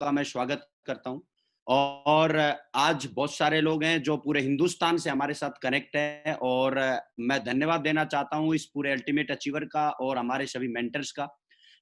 का मैं स्वागत करता हूँ। और आज बहुत सारे लोग हैं जो पूरे हिंदुस्तान से हमारे साथ कनेक्ट हैं, और मैं धन्यवाद देना चाहता हूँ इस पूरे अल्टीमेट अचीवर का और हमारे सभी मेंटर्स का,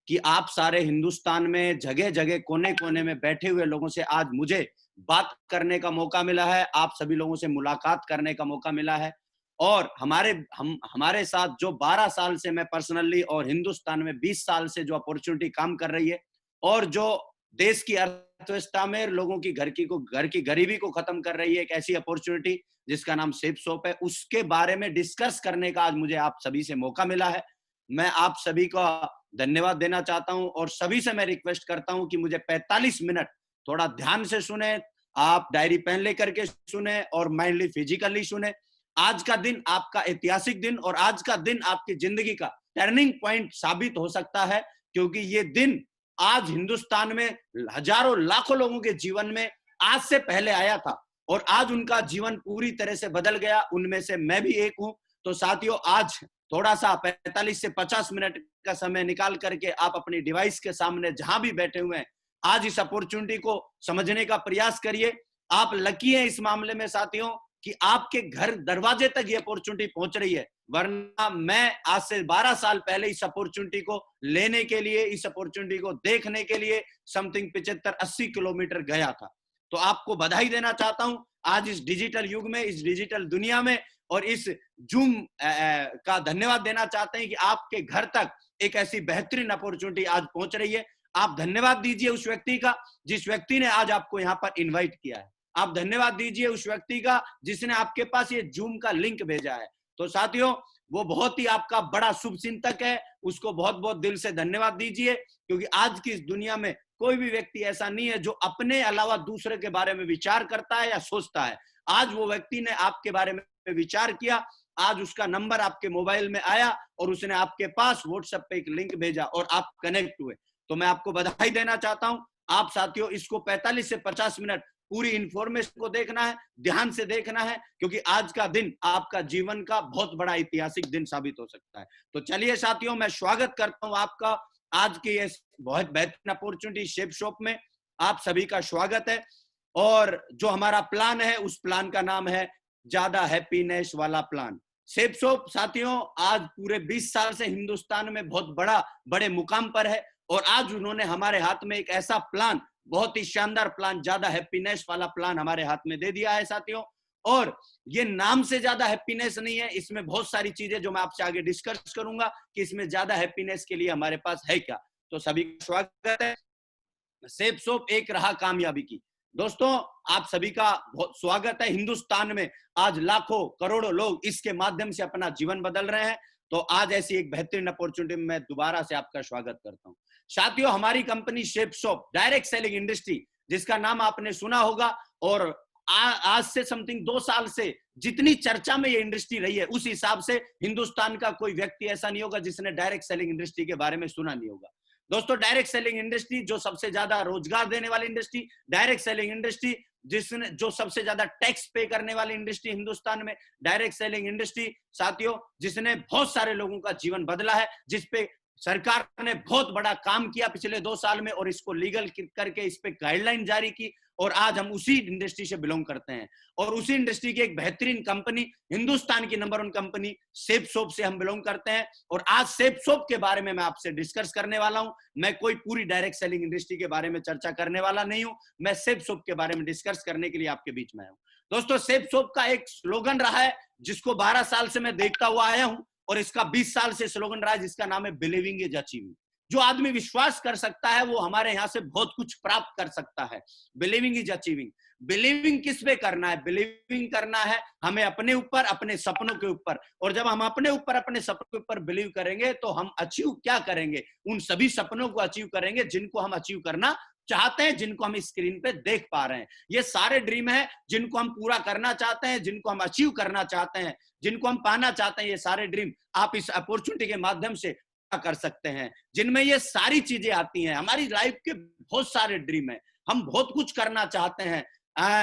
कि आप सारे हिंदुस्तान में जगह-जगह, कोने-कोने में बैठे हुए लोगों से आज मुझे बात करने का मौका मिला है, आप सभी लोगों से मुलाकात करने का मौका मिला है। और हमारे साथ जो 12 साल से मैं पर्सनली और हिंदुस्तान में 20 साल से जो अपॉर्च्युनिटी काम कर रही है, और जो देश की अर्थव्यवस्था में लोगों की घर की गरीबी को खत्म कर रही है, एक ऐसी अपॉर्चुनिटी जिसका नाम सेफ शॉप है, उसके बारे में डिस्कस करने का आज मुझे आप सभी से मौका मिला है। मैं आप सभी का धन्यवाद देना चाहता हूं, और सभी से मैं रिक्वेस्ट करता हूं कि मुझे 45 मिनट थोड़ा ध्यान से सुने, आप डायरी पेन लेकर के सुने और माइंडली फिजिकली सुने। आज का दिन आपका ऐतिहासिक दिन, और आज का दिन आपकी जिंदगी का टर्निंग पॉइंट साबित हो सकता है, क्योंकि ये दिन आज हिंदुस्तान में हजारों लाखों लोगों के जीवन में आज से पहले आया था, और आज उनका जीवन पूरी तरह से बदल गया, उनमें से मैं भी एक हूं। तो साथियों, आज थोड़ा सा 45 से 50 मिनट का समय निकाल करके आप अपनी डिवाइस के सामने जहां भी बैठे हुए हैं, आज इस अपॉर्चुनिटी को समझने का प्रयास करिए। आप लकी हैं इस मामले में साथियों, कि आपके घर दरवाजे तक ये अपॉर्चुनिटी पहुंच रही है, वरना मैं आज से 12 साल पहले इस अपॉर्चुनिटी को लेने के लिए, इस अपॉर्चुनिटी को देखने के लिए समथिंग 75-80 किलोमीटर गया था। तो आपको बधाई देना चाहता हूं आज इस डिजिटल युग में, इस डिजिटल दुनिया में, और इस जूम का धन्यवाद देना चाहते हैं कि आपके घर तक एक ऐसी बेहतरीन अपॉर्चुनिटी आज पहुंच रही है। आप धन्यवाद दीजिए उस व्यक्ति का जिस व्यक्ति ने आज आपको यहां पर इन्वाइट किया है। आप धन्यवाद दीजिए उस व्यक्ति का जिसने आपके पास ये जूम का लिंक भेजा है। तो साथियों, वो बहुत ही आपका बड़ा शुभ चिंतक है, उसको बहुत बहुत दिल से धन्यवाद दीजिए, क्योंकि आज की इस दुनिया में कोई भी व्यक्ति ऐसा नहीं है जो अपने अलावा दूसरे के बारे में विचार करता है या सोचता है। आज वो व्यक्ति ने आपके बारे में विचार किया, आज उसका नंबर आपके मोबाइल में आया, और उसने आपके पास व्हाट्सएप पे एक लिंक भेजा और आप कनेक्ट हुए। तो मैं आपको बधाई देना चाहता हूं। आप साथियों, इसको 45 से 50 मिनट पूरी इंफॉर्मेशन को देखना है, ध्यान से देखना है, क्योंकि आज का दिन आपका जीवन का बहुत बड़ा ऐतिहासिक दिन साबित हो सकता है। तो चलिए साथियों, मैं स्वागत करता हूं आपका आज की ये बहुत बेहतरीन अपॉर्चुनिटी शेप शॉप में। आप सभी का स्वागत है, और जो हमारा प्लान है उस प्लान का नाम है ज्यादा हैप्पीनेस वाला प्लान। शेप शॉप साथियों आज पूरे 20 साल से हिंदुस्तान में बहुत बड़े मुकाम पर है, और आज उन्होंने हमारे हाथ में एक ऐसा प्लान, बहुत ही शानदार प्लान, ज्यादा हैप्पीनेस वाला प्लान हमारे हाथ में दे दिया है साथियों। और ये नाम से ज्यादा हैप्पीनेस नहीं है, इसमें बहुत सारी चीजें जो मैं आपसे आगे डिस्कस करूंगा कि इसमें ज्यादा हैप्पीनेस के लिए हमारे पास है क्या। तो सभी का स्वागत है सेफ सोप एक राह कामयाबी की। दोस्तों, आप सभी का बहुत स्वागत है। हिंदुस्तान में आज लाखों करोड़ों लोग इसके माध्यम से अपना जीवन बदल रहे हैं, तो आज ऐसी एक बेहतरीन अपॉर्चुनिटी में मैं दोबारा से आपका स्वागत करता हूं। साथियों, हमारी company shape shop direct selling industry, जिसका नाम आपने सुना होगा, और आज से समथिंग 2 साल से जितनी चर्चा में ये इंडस्ट्री रही है, उस हिसाब से हिंदुस्तान का कोई व्यक्ति ऐसा नहीं होगा जिसने डायरेक्ट सेलिंग इंडस्ट्री के बारे में सुना नहीं होगा। दोस्तों, डायरेक्ट सेलिंग इंडस्ट्री जो सबसे ज्यादा रोजगार देने वाली इंडस्ट्री, डायरेक्ट सेलिंग इंडस्ट्री जिसने जो सबसे ज्यादा टैक्स पे करने वाली इंडस्ट्री हिंदुस्तान में, डायरेक्ट सेलिंग इंडस्ट्री साथियों जिसने बहुत सारे लोगों का जीवन बदला है, जिसपे सरकार ने बहुत बड़ा काम किया पिछले 2 साल में, और इसको लीगल करके इस पे गाइडलाइन जारी की, और आज हम उसी इंडस्ट्री से बिलोंग करते हैं, और उसी इंडस्ट्री की एक बेहतरीन कंपनी, हिंदुस्तान की नंबर 1 कंपनी सेफ सोप से हम बिलोंग करते हैं। और आज सेफ सोप के बारे में मैं आपसे डिस्कस करने वाला हूं। मैं कोई पूरी डायरेक्ट सेलिंग इंडस्ट्री के बारे में चर्चा करने वाला नहीं हूं, मैं सेफ सोप के बारे में डिस्कस करने के लिए आपके बीच में आया हूं। दोस्तों, सेफ सोप का एक स्लोगन रहा है जिसको 12 साल से मैं देखता हुआ आया हूं, और इसका 20 साल से स्लोगन रहा है जिसका नाम है बिलीविंग इज अचीविंग। जो आदमी विश्वास कर सकता है वो हमारे यहां से बहुत कुछ प्राप्त कर सकता है। Believing is achieving. बिलीविंग किस पे करना है? बिलीविंग करना है हमें अपने ऊपर, अपने सपनों के ऊपर। और जब हम अपने ऊपर, अपने सपनों के ऊपर बिलीव करेंगे, तो हम अचीव क्या करेंगे? उन सभी सपनों को अचीव करेंगे जिनको हम अचीव करना चाहते हैं, जिनको हम स्क्रीन पे देख पा रहे हैं। ये सारे ड्रीम है जिनको हम पूरा करना चाहते हैं, जिनको हम अचीव करना चाहते हैं, जिनको हम पाना चाहते हैं। ये सारे ड्रीम आप इस अपॉर्चुनिटी के माध्यम से कर सकते हैं, जिनमें ये सारी चीजें आती हैं। हमारी लाइफ के बहुत सारे ड्रीम है, हम बहुत कुछ करना चाहते हैं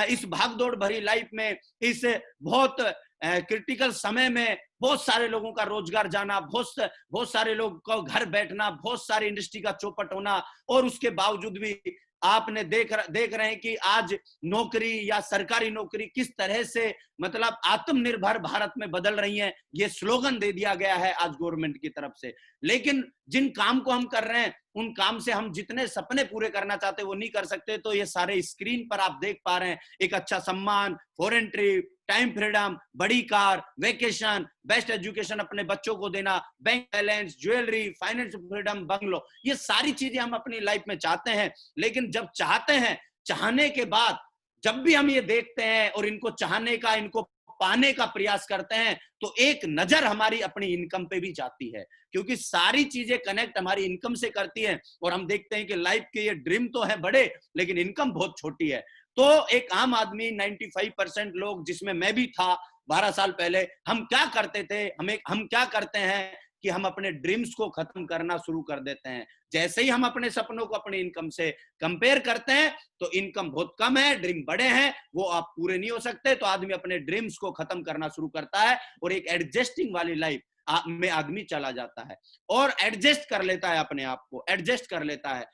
इस भागदौड़ भरी लाइफ में, इस बहुत क्रिटिकल समय में। बहुत सारे लोगों का रोजगार जाना, बहुत सारे लोग का घर बैठना, बहुत सारी इंडस्ट्री का चौपट होना, और उसके बावजूद भी आपने देख रहे हैं कि आज नौकरी या सरकारी नौकरी किस तरह से मतलब आत्मनिर्भर भारत में बदल रही है, ये स्लोगन दे दिया गया है आज गवर्नमेंट की तरफ से। लेकिन जिन काम को हम कर रहे हैं, उन काम से हम जितने सपने पूरे करना चाहते हैं वो नहीं कर सकते। तो ये सारे स्क्रीन पर आप देख पा रहे हैं, एक अच्छा सम्मान, फॉरेन ट्रिप, टाइम फ्रीडम, बड़ी कार, वेकेशन, बेस्ट एजुकेशन अपने बच्चों को देना, bank balance, jewellery, financial freedom, bungalow, ये सारी चीजें हम अपनी लाइफ में चाहते हैं। लेकिन जब चाहते हैं, चाहने के बाद जब भी हम ये देखते हैं और इनको चाहने का, इनको पाने का प्रयास करते हैं, तो एक नजर हमारी अपनी इनकम पे भी जाती है, क्योंकि सारी चीजें कनेक्ट हमारी इनकम से करती हैं। और हम देखते हैं कि लाइफ के ये ड्रीम तो है बड़े, लेकिन इनकम बहुत छोटी है। तो एक आम आदमी 95% लोग, जिसमें मैं भी था 12 साल पहले, हम क्या करते थे, हम क्या करते हैं कि हम अपने ड्रीम्स को खत्म करना शुरू कर देते हैं। जैसे ही हम अपने सपनों को अपनी इनकम से कंपेयर करते हैं, तो इनकम बहुत कम है, ड्रीम बड़े हैं, वो आप पूरे नहीं हो सकते, तो आदमी अपने ड्रीम्स को खत्म करना शुरू करता है और एक एडजस्टिंग वाली लाइफ में आदमी चला जाता है और एडजस्ट कर लेता है, अपने आप को एडजस्ट कर लेता है,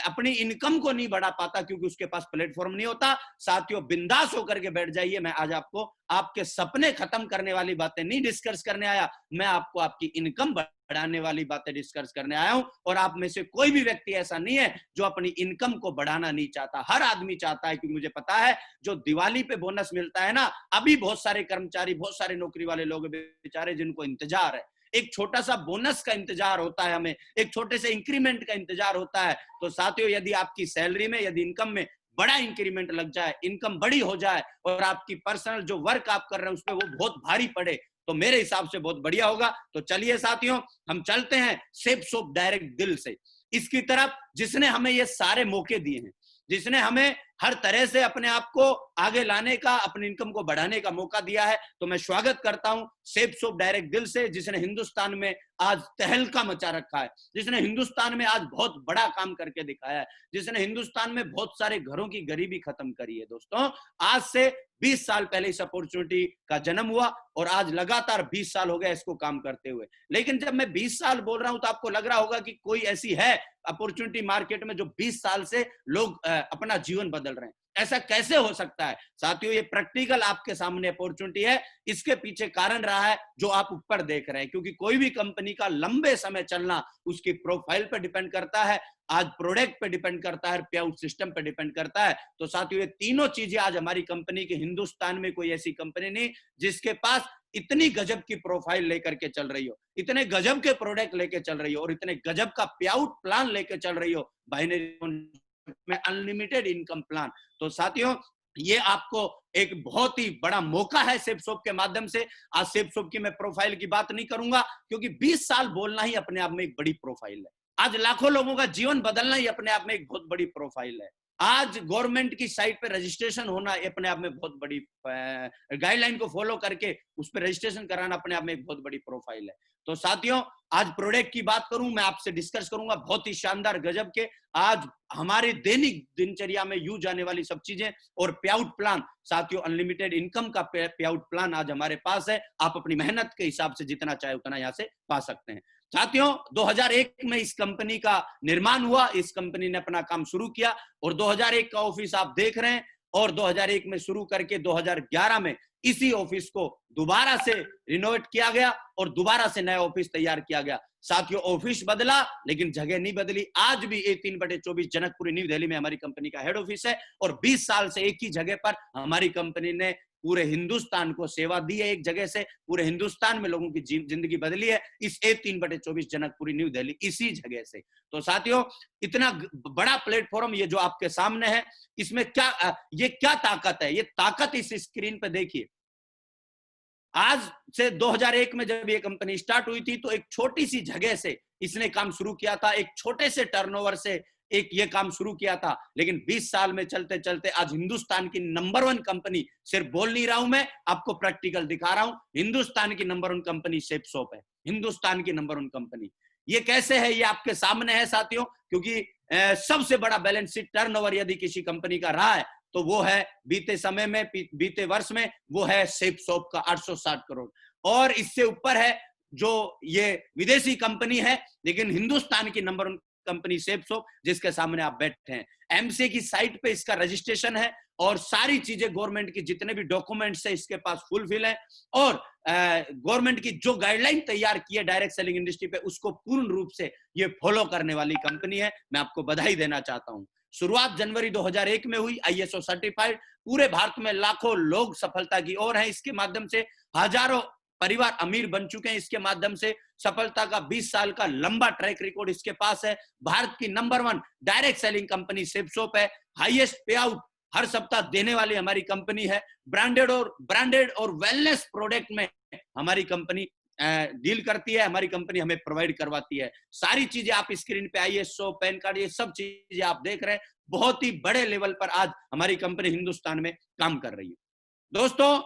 अपनी इनकम को नहीं बढ़ा पाता क्योंकि उसके पास प्लेटफॉर्म नहीं होता। साथियों, बिंदास होकर के बैठ जाइए। मैं आज आपको आपके सपने खत्म करने वाली बातें नहीं डिस्कस करने आया, मैं आपको आपकी इनकम बढ़ाने वाली बातें डिस्कस करने आया हूं। और आप में से कोई भी व्यक्ति ऐसा नहीं है जो अपनी इनकम को बढ़ाना नहीं चाहता, हर आदमी चाहता है। क्योंकि मुझे पता है, जो दिवाली पे बोनस मिलता है ना, अभी बहुत सारे कर्मचारी, बहुत सारे नौकरी वाले लोग बेचारे जिनको इंतजार है, एक छोटा सा बोनस का इंतजार होता है, हमें एक छोटे से इंक्रीमेंट का इंतजार होता है। तो साथियों, यदि आपकी सैलरी में, यदि इनकम में बड़ा इंक्रीमेंट लग जाए, इनकम बड़ी हो जाए और आपकी पर्सनल जो वर्क आप कर रहे हैं उसमें वो बहुत भारी पड़े, तो मेरे हिसाब से बहुत बढ़िया होगा। तो चलिए साथियों, हम चलते हैं सेफ सोप डायरेक्ट दिल से इसकी तरफ, जिसने हमें ये सारे मौके दिए हैं, जिसने हमें हर तरह से अपने आप को आगे लाने का, अपनी इनकम को बढ़ाने का मौका दिया है। तो मैं स्वागत करता हूं सेफ सोप डायरेक्ट दिल से, जिसने हिंदुस्तान में आज तहलका मचा रखा है, जिसने हिंदुस्तान में आज बहुत बड़ा काम करके दिखाया है, जिसने हिंदुस्तान में बहुत सारे घरों की गरीबी खत्म करी है। दोस्तों, आज से 20 साल पहले इस अपॉर्चुनिटी का जन्म हुआ और आज लगातार 20 साल हो गए इसको काम करते हुए। लेकिन जब मैं 20 साल बोल रहा हूं तो आपको लग रहा होगा कि कोई ऐसी है अपॉर्चुनिटी मार्केट में जो 20 साल से लोग अपना जीवन बदल रहे हैं। ऐसा कैसे हो सकता है? साथियों, ये प्रैक्टिकल आपके सामने अपॉर्चुनिटी है। इसके पीछे कारण रहा है जो आप ऊपर देख रहे हैं, क्योंकि कोई भी कंपनी का लंबे समय चलना उसकी प्रोफाइल पर डिपेंड करता है, आज प्रोडक्ट पे डिपेंड करता है, पे आउट सिस्टम पे डिपेंड करता है। तो साथियों, ये तीनों चीजें आज हमारी कंपनी के, हिंदुस्तान में कोई ऐसी कंपनी नहीं जिसके पास इतनी गजब की प्रोफाइल लेकर के चल रही हो, इतने गजब के प्रोडक्ट लेके चल रही हो और इतने गजब का पे आउट प्लान लेके चल रही हो, बाइनरी में अनलिमिटेड इनकम प्लान। तो साथियों, ये आपको एक बहुत ही बड़ा मौका है सेफ सोप के माध्यम से। आज सेफ सोप की मैं प्रोफाइल की बात नहीं करूंगा, क्योंकि 20 साल बोलना ही अपने आप में एक बड़ी प्रोफाइल है। आज लाखों लोगों का जीवन बदलना ही अपने आप में एक बहुत बड़ी प्रोफाइल है। आज गवर्नमेंट की साइट पे रजिस्ट्रेशन होना अपने आप में बहुत बड़ी, गाइडलाइन को फॉलो करके उस पर रजिस्ट्रेशन कराना अपने आप में एक बहुत बड़ी प्रोफाइल है। तो साथियों, आज प्रोडक्ट की बात करूं, मैं आपसे डिस्कस करूंगा बहुत ही शानदार गजब के, आज हमारे दैनिक दिनचर्या में यूज आने वाली सब चीजें और पे आउट प्लान। साथियों, अनलिमिटेड इनकम का पे आउट प्लान आज हमारे पास है। आप अपनी मेहनत के हिसाब से जितना चाहे उतना यहां से पा सकते हैं। साथियों, 2001 में इस कंपनी का निर्माण हुआ, इस कंपनी ने अपना काम शुरू किया और 2001 का ऑफिस आप देख रहे हैं और 2001 में शुरू करके 2011 में इसी ऑफिस को दोबारा से रिनोवेट किया गया और दोबारा से नया ऑफिस तैयार किया गया। साथियों, ऑफिस बदला लेकिन जगह नहीं बदली। आज भी A3/24 जनकपुरी न्यू दिल्ली में हमारी कंपनी का हेड ऑफिस है और 20 साल से एक ही जगह पर हमारी कंपनी ने पूरे हिंदुस्तान को सेवा दी है। एक जगह से पूरे हिंदुस्तान में लोगों की जिंदगी बदली है इस A3/24 जनकपुरी न्यू दिल्ली इसी जगह से। तो साथियों, इतना बड़ा प्लेटफॉर्म ये जो आपके सामने है, इसमें क्या ये क्या ताकत है? ये ताकत इस स्क्रीन पे देखिए। आज से 2001 में जब ये कंपनी स्टार्ट हुई थी तो एक छोटी सी जगह से इसने काम शुरू किया था, एक छोटे से टर्नओवर से एक ये काम शुरू किया था। लेकिन 20 साल में चलते चलते आज हिंदुस्तान की नंबर 1 कंपनी, सिर्फ बोल नहीं रहा हूं मैं, आपको प्रैक्टिकल दिखा रहा हूं, हिंदुस्तान की नंबर 1 कंपनी सेफ सोप है। हिंदुस्तान की नंबर 1 कंपनी। ये कैसे है? ये आपके सामने है साथियों, क्योंकि सबसे बड़ा बैलेंस शीट टर्नओवर यदि किसी कंपनी का रहा है तो वो है बीते समय में, बीते वर्ष में, वो है सेफ सोप का 860 करोड़। और इससे ऊपर है जो ये विदेशी कंपनी है, लेकिन हिंदुस्तान की नंबर 1 कंपनी सेप्सो, जिसके सामने आप बैठे हैं। एमसीए की साइट पे इसका रजिस्ट्रेशन है और सारी चीजें गवर्नमेंट की जितने भी डॉक्यूमेंट्स है इसके पास फुलफिल है, और गवर्नमेंट की जो गाइडलाइन तैयार की है डायरेक्ट सेलिंग इंडस्ट्री पे उसको पूर्ण रूप से ये फॉलो करने वाली कंपनी है। मैं आपको बधाई देना चाहता हूं। शुरुआत जनवरी 2001 में हुई, आईएसओ सर्टिफाइड, पूरे भारत में लाखों लोग सफलता की ओर हैं। इसके माध्यम से हजारों परिवार अमीर बन चुके हैं। इसके माध्यम से सफलता का 20 साल का लंबा ट्रैक रिकॉर्ड इसके पास है। भारत की नंबर 1 डायरेक्ट सेलिंग कंपनी सेप्सोप है। हाईएस्ट पे आउट हर सप्ताह देने वाली हमारी कंपनी है। ब्रांडेड और वेलनेस प्रोडक्ट में हमारी कंपनी डील करती है, हमारी कंपनी हमें प्रोवाइड करवाती है। सारी चीजें आप स्क्रीन पे आईएसओ, पैन कार्ड, ये सब चीजें आप देख रहे हैं। बहुत ही बड़े लेवल पर आज हमारी कंपनी हिंदुस्तान में काम कर रही है। दोस्तों,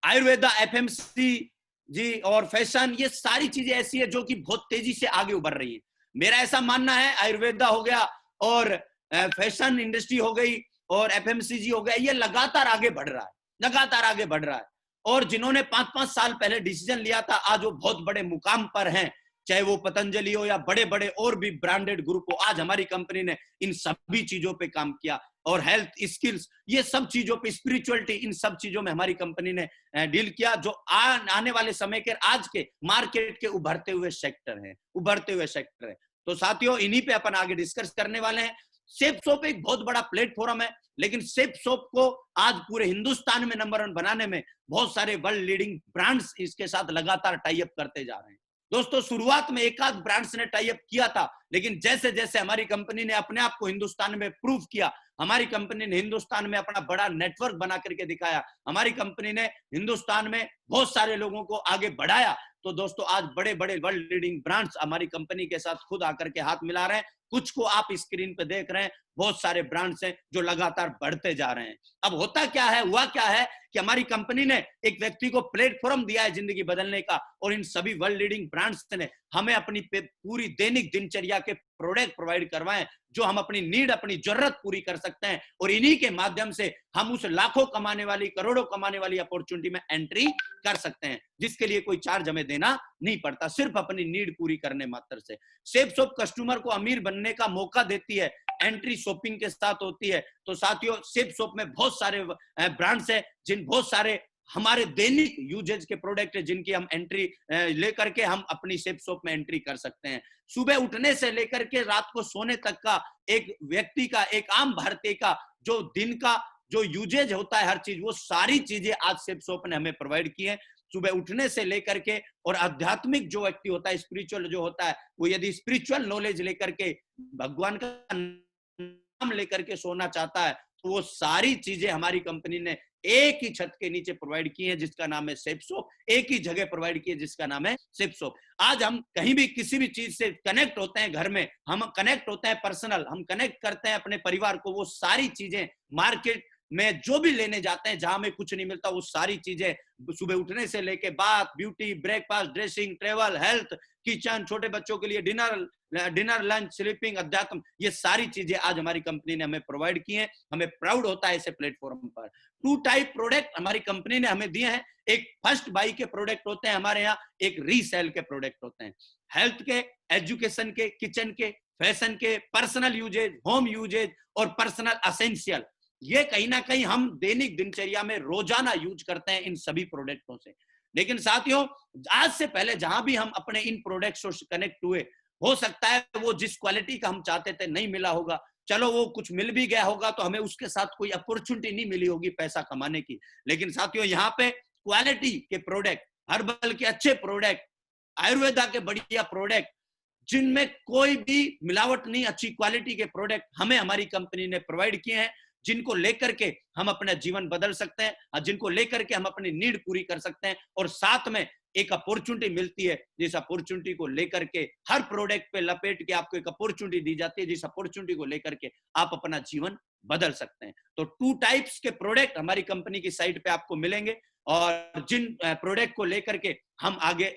आयुर्वेदा, एफएमसीजी और फैशन, ये सारी चीजें ऐसी है जो कि बहुत तेजी से आगे उभर रही है। मेरा ऐसा मानना है, आयुर्वेदा हो गया और फैशन इंडस्ट्री हो गई और एफएमसीजी हो गया, ये लगातार आगे बढ़ रहा है, लगातार आगे बढ़ रहा है। और जिन्होंने 5-5 साल पहले डिसीजन लिया था, आज वो बहुत बड़े मुकाम पर हैं, चाहे वो पतंजलि हो या बड़े बड़े और भी ब्रांडेड ग्रुप हो। आज हमारी कंपनी ने इन सभी चीजों पे काम किया, और हेल्थ, स्किल्स, ये सब चीजों पे, स्पिरिचुअलिटी, इन सब चीजों में हमारी कंपनी ने डील किया, जो आने वाले समय के, आज के मार्केट के उभरते हुए सेक्टर है, उभरते हुए सेक्टर है। तो साथियों, इन्हीं पे अपन आगे डिस्कस करने वाले हैं। सेप्सोप एक बहुत बड़ा प्लेटफॉर्म है, लेकिन सेप्सोप को आज पूरे हिंदुस्तान में नंबर 1 बनाने में बहुत सारे वर्ल्ड लीडिंग ब्रांड्स इसके साथ लगातार टाई अप करते जा रहे हैं। दोस्तों, शुरुआत में एक आध ब्रांड्स ने टाई अप किया था, लेकिन जैसे जैसे हमारी कंपनी ने अपने आप को हिंदुस्तान में प्रूव किया, हमारी कंपनी ने हिंदुस्तान में अपना बड़ा नेटवर्क बना करके दिखाया, हमारी कंपनी ने हिंदुस्तान में बहुत सारे लोगों को आगे बढ़ाया, तो दोस्तों आज बड़े बड़े वर्ल्ड लीडिंग ब्रांड्स हमारी कंपनी के साथ खुद आकर के हाथ मिला रहे हैं। कुछ को आप स्क्रीन पे देख रहे हैं, बहुत सारे ब्रांड्स हैं जो लगातार बढ़ते जा रहे हैं। अब होता क्या है, हुआ क्या है कि हमारी कंपनी ने एक व्यक्ति को प्लेटफॉर्म दिया है जिंदगी बदलने का, और इन सभी वर्ल्ड लीडिंग ब्रांड्स ने हमें अपनी पूरी दैनिक दिनचर्या के प्रोडक्ट प्रोवाइड करवाएं, जो हम अपनी नीड, अपनी जरूरत पूरी कर सकते हैं, और इन्हीं के माध्यम से हम उस लाखों कमाने वाली, करोड़ों कमाने वाली अपॉर्चुनिटी में एंट्री कर सकते हैं, जिसके लिए कोई चार्ज हमें देना नहीं पड़ता, सिर्फ अपनी नीड पूरी करने मात्र से। सेप्सोप कस्टमर को अमीर बनने का मौका देती है, एंट्री शॉपिंग के साथ होती है। तो साथियों, सेप्सोप में बहुत सारे ब्रांड्स हैं, बहुत सारे हमारे दैनिक यूजेज के प्रोडक्ट है, जिनकी हम एंट्री लेकर के हम अपनी सेप्सोप में एंट्री कर सकते हैं। सुबह उठने से लेकर के रात को सोने तक का एक व्यक्ति का, एक आम भारतीय का जो दिन का जो यूजेज होता है, हर चीज, वो सारी चीजें आज सेप्सोप ने हमें प्रोवाइड की है। सुबह उठने से लेकर के, और आध्यात्मिक जो व्यक्ति होता है, स्पिरिचुअल जो होता है, वो यदि स्पिरिचुअल नॉलेज लेकर के, भगवान का नाम लेकर के सोना चाहता है, तो वो सारी चीजें हमारी कंपनी ने एक ही छत के नीचे प्रोवाइड की है, जिसका नाम है सेप्सोप। एक ही जगह प्रोवाइड की है, जिसका नाम है सेप्सोप। आज हम कहीं भी किसी भी चीज से कनेक्ट होते हैं, घर में हम कनेक्ट होते हैं, पर्सनल हम कनेक्ट करते हैं अपने परिवार को, वो सारी चीजें मार्केट में जो भी लेने जाते हैं, जहां में कुछ नहीं मिलता, वो सारी चीजें सुबह उठने से लेके bath, beauty, breakfast, dressing, travel, health, kitchen, छोटे बच्चों के लिए डिनर, लंच, स्लीपिंग, अध्यात्म, ये सारी चीजें आज हमारी कंपनी ने हमें प्रोवाइड की हैं। हमें प्राउड होता है ऐसे प्लेटफॉर्म पर। 2 टाइप प्रोडक्ट हमारी कंपनी ने हमें दिए हैं। एक फर्स्ट बाई के प्रोडक्ट होते हैं हमारे यहाँ, एक रीसेल के प्रोडक्ट होते हैं। हेल्थ के, एजुकेशन के, किचन के, फैशन के, पर्सनल यूजेज, होम यूजेज और पर्सनल असेंशियल, ये कहीं ना कहीं हम दैनिक दिनचर्या में रोजाना यूज करते हैं इन सभी प्रोडक्टों से। लेकिन साथियों, आज से पहले जहां भी हम अपने इन प्रोडक्ट्स से कनेक्ट हुए, हो सकता है वो जिस क्वालिटी का हम चाहते थे नहीं मिला होगा, चलो वो कुछ मिल भी गया होगा तो हमें उसके साथ कोई अपॉर्चुनिटी नहीं मिली होगी पैसा कमाने की। लेकिन साथियों, यहाँ पे क्वालिटी के प्रोडक्ट, हर्बल के अच्छे प्रोडक्ट, आयुर्वेदा के बढ़िया प्रोडक्ट, जिनमें कोई भी मिलावट नहीं, अच्छी क्वालिटी के प्रोडक्ट हमें हमारी कंपनी ने प्रोवाइड किए हैं, जिनको लेकर के हम अपना जीवन बदल सकते हैं, और जिनको लेकर के हम अपनी नीड पूरी कर सकते हैं, और साथ में एक अपॉर्चुनिटी मिलती है, जिस अपॉर्चुनिटी को लेकर के हर प्रोडक्ट पे लपेट के आपको एक अपॉर्चुनिटी दी जाती है, जिस अपॉर्चुनिटी को लेकर के आप अपना जीवन बदल सकते हैं। तो 2 टाइप्स के प्रोडक्ट हमारी कंपनी की साइट पे आपको मिलेंगे, और जिन प्रोडक्ट को लेकर के हम आगे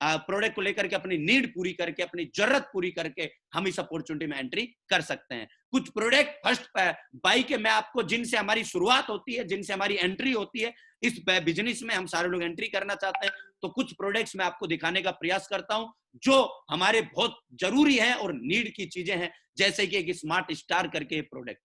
प्रोडक्ट को लेकर के अपनी नीड पूरी करके, अपनी जरूरत पूरी करके हम इस अपॉर्चुनिटी में एंट्री कर सकते हैं। कुछ प्रोडक्ट फर्स्ट बाई के मैं आपको, जिनसे हमारी शुरुआत होती है, जिनसे हमारी एंट्री होती है, इस बिजनेस में हम सारे लोग एंट्री करना चाहते हैं, तो कुछ प्रोडक्ट्स मैं आपको दिखाने का प्रयास करता हूं जो हमारे बहुत जरूरी है और नीड की चीजें हैं, जैसे कि एक स्मार्ट स्टार करके प्रोडक्ट।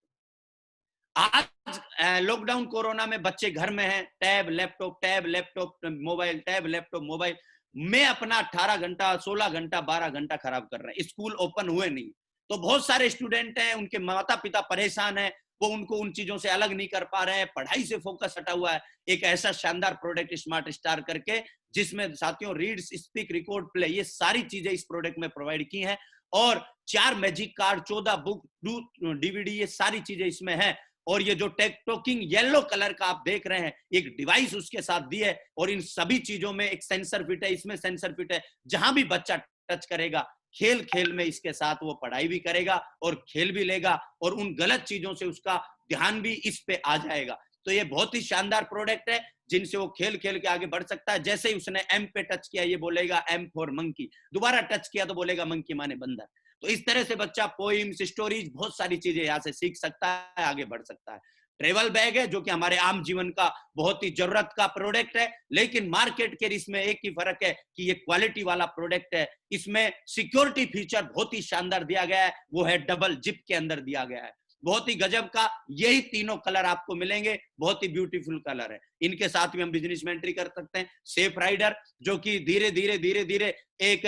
आज लॉकडाउन कोरोना में बच्चे घर में हैं, tab laptop mobile, tab laptop mobile में अपना 18 घंटा 16 घंटा 12 घंटा खराब कर रहे हैं। स्कूल ओपन हुए नहीं, तो बहुत सारे स्टूडेंट हैं, उनके माता पिता परेशान हैं, वो उनको उन चीजों से अलग नहीं कर पा रहे हैं, पढ़ाई से फोकस हटा हुआ है। एक ऐसा शानदार प्रोडक्ट स्मार्ट स्टार करके, जिसमें साथियों रीड्स, स्पीक, रिकॉर्ड, प्ले, ये सारी चीजें इस प्रोडक्ट में प्रोवाइड की हैं, और 4 मैजिक कार्ड, 14 बुक, 2 डीवीडी, ये सारी चीजें इसमें है। और ये जो टेक टॉकिंग येलो कलर का आप देख रहे हैं, एक डिवाइस उसके साथ दी है, और इन सभी चीजों में एक सेंसर फिट है, इसमें सेंसर फिट है, जहां भी बच्चा टच करेगा, खेल खेल में इसके साथ वो पढ़ाई भी करेगा और खेल भी लेगा, और उन गलत चीजों से उसका ध्यान भी इस पे आ जाएगा। तो ये बहुत ही शानदार प्रोडक्ट है, जिनसे वो खेल खेल के आगे बढ़ सकता है। जैसे ही उसने एम पे टच किया, ये बोलेगा एम फॉर मंकी, दोबारा टच किया तो बोलेगा मंकी माने बंदर। तो इस तरह से बच्चा पोइम्स, स्टोरीज, बहुत सारी चीजें यहाँ से सीख सकता है, आगे बढ़ सकता है। ट्रेवल बैग है, जो कि हमारे आम जीवन का बहुत ही जरूरत का प्रोडक्ट है, लेकिन मार्केट के इसमें एक ही फर्क है कि ये क्वालिटी वाला प्रोडक्ट है। इसमें सिक्योरिटी फीचर बहुत ही शानदार दिया गया है, वो है डबल जिप के अंदर दिया गया है, बहुत ही गजब का। यही तीनों कलर आपको मिलेंगे, बहुत ही ब्यूटीफुल कलर है। इनके साथ भी हम बिजनेस में एंट्री कर सकते हैं। सेफ राइडर, जो कि धीरे धीरे एक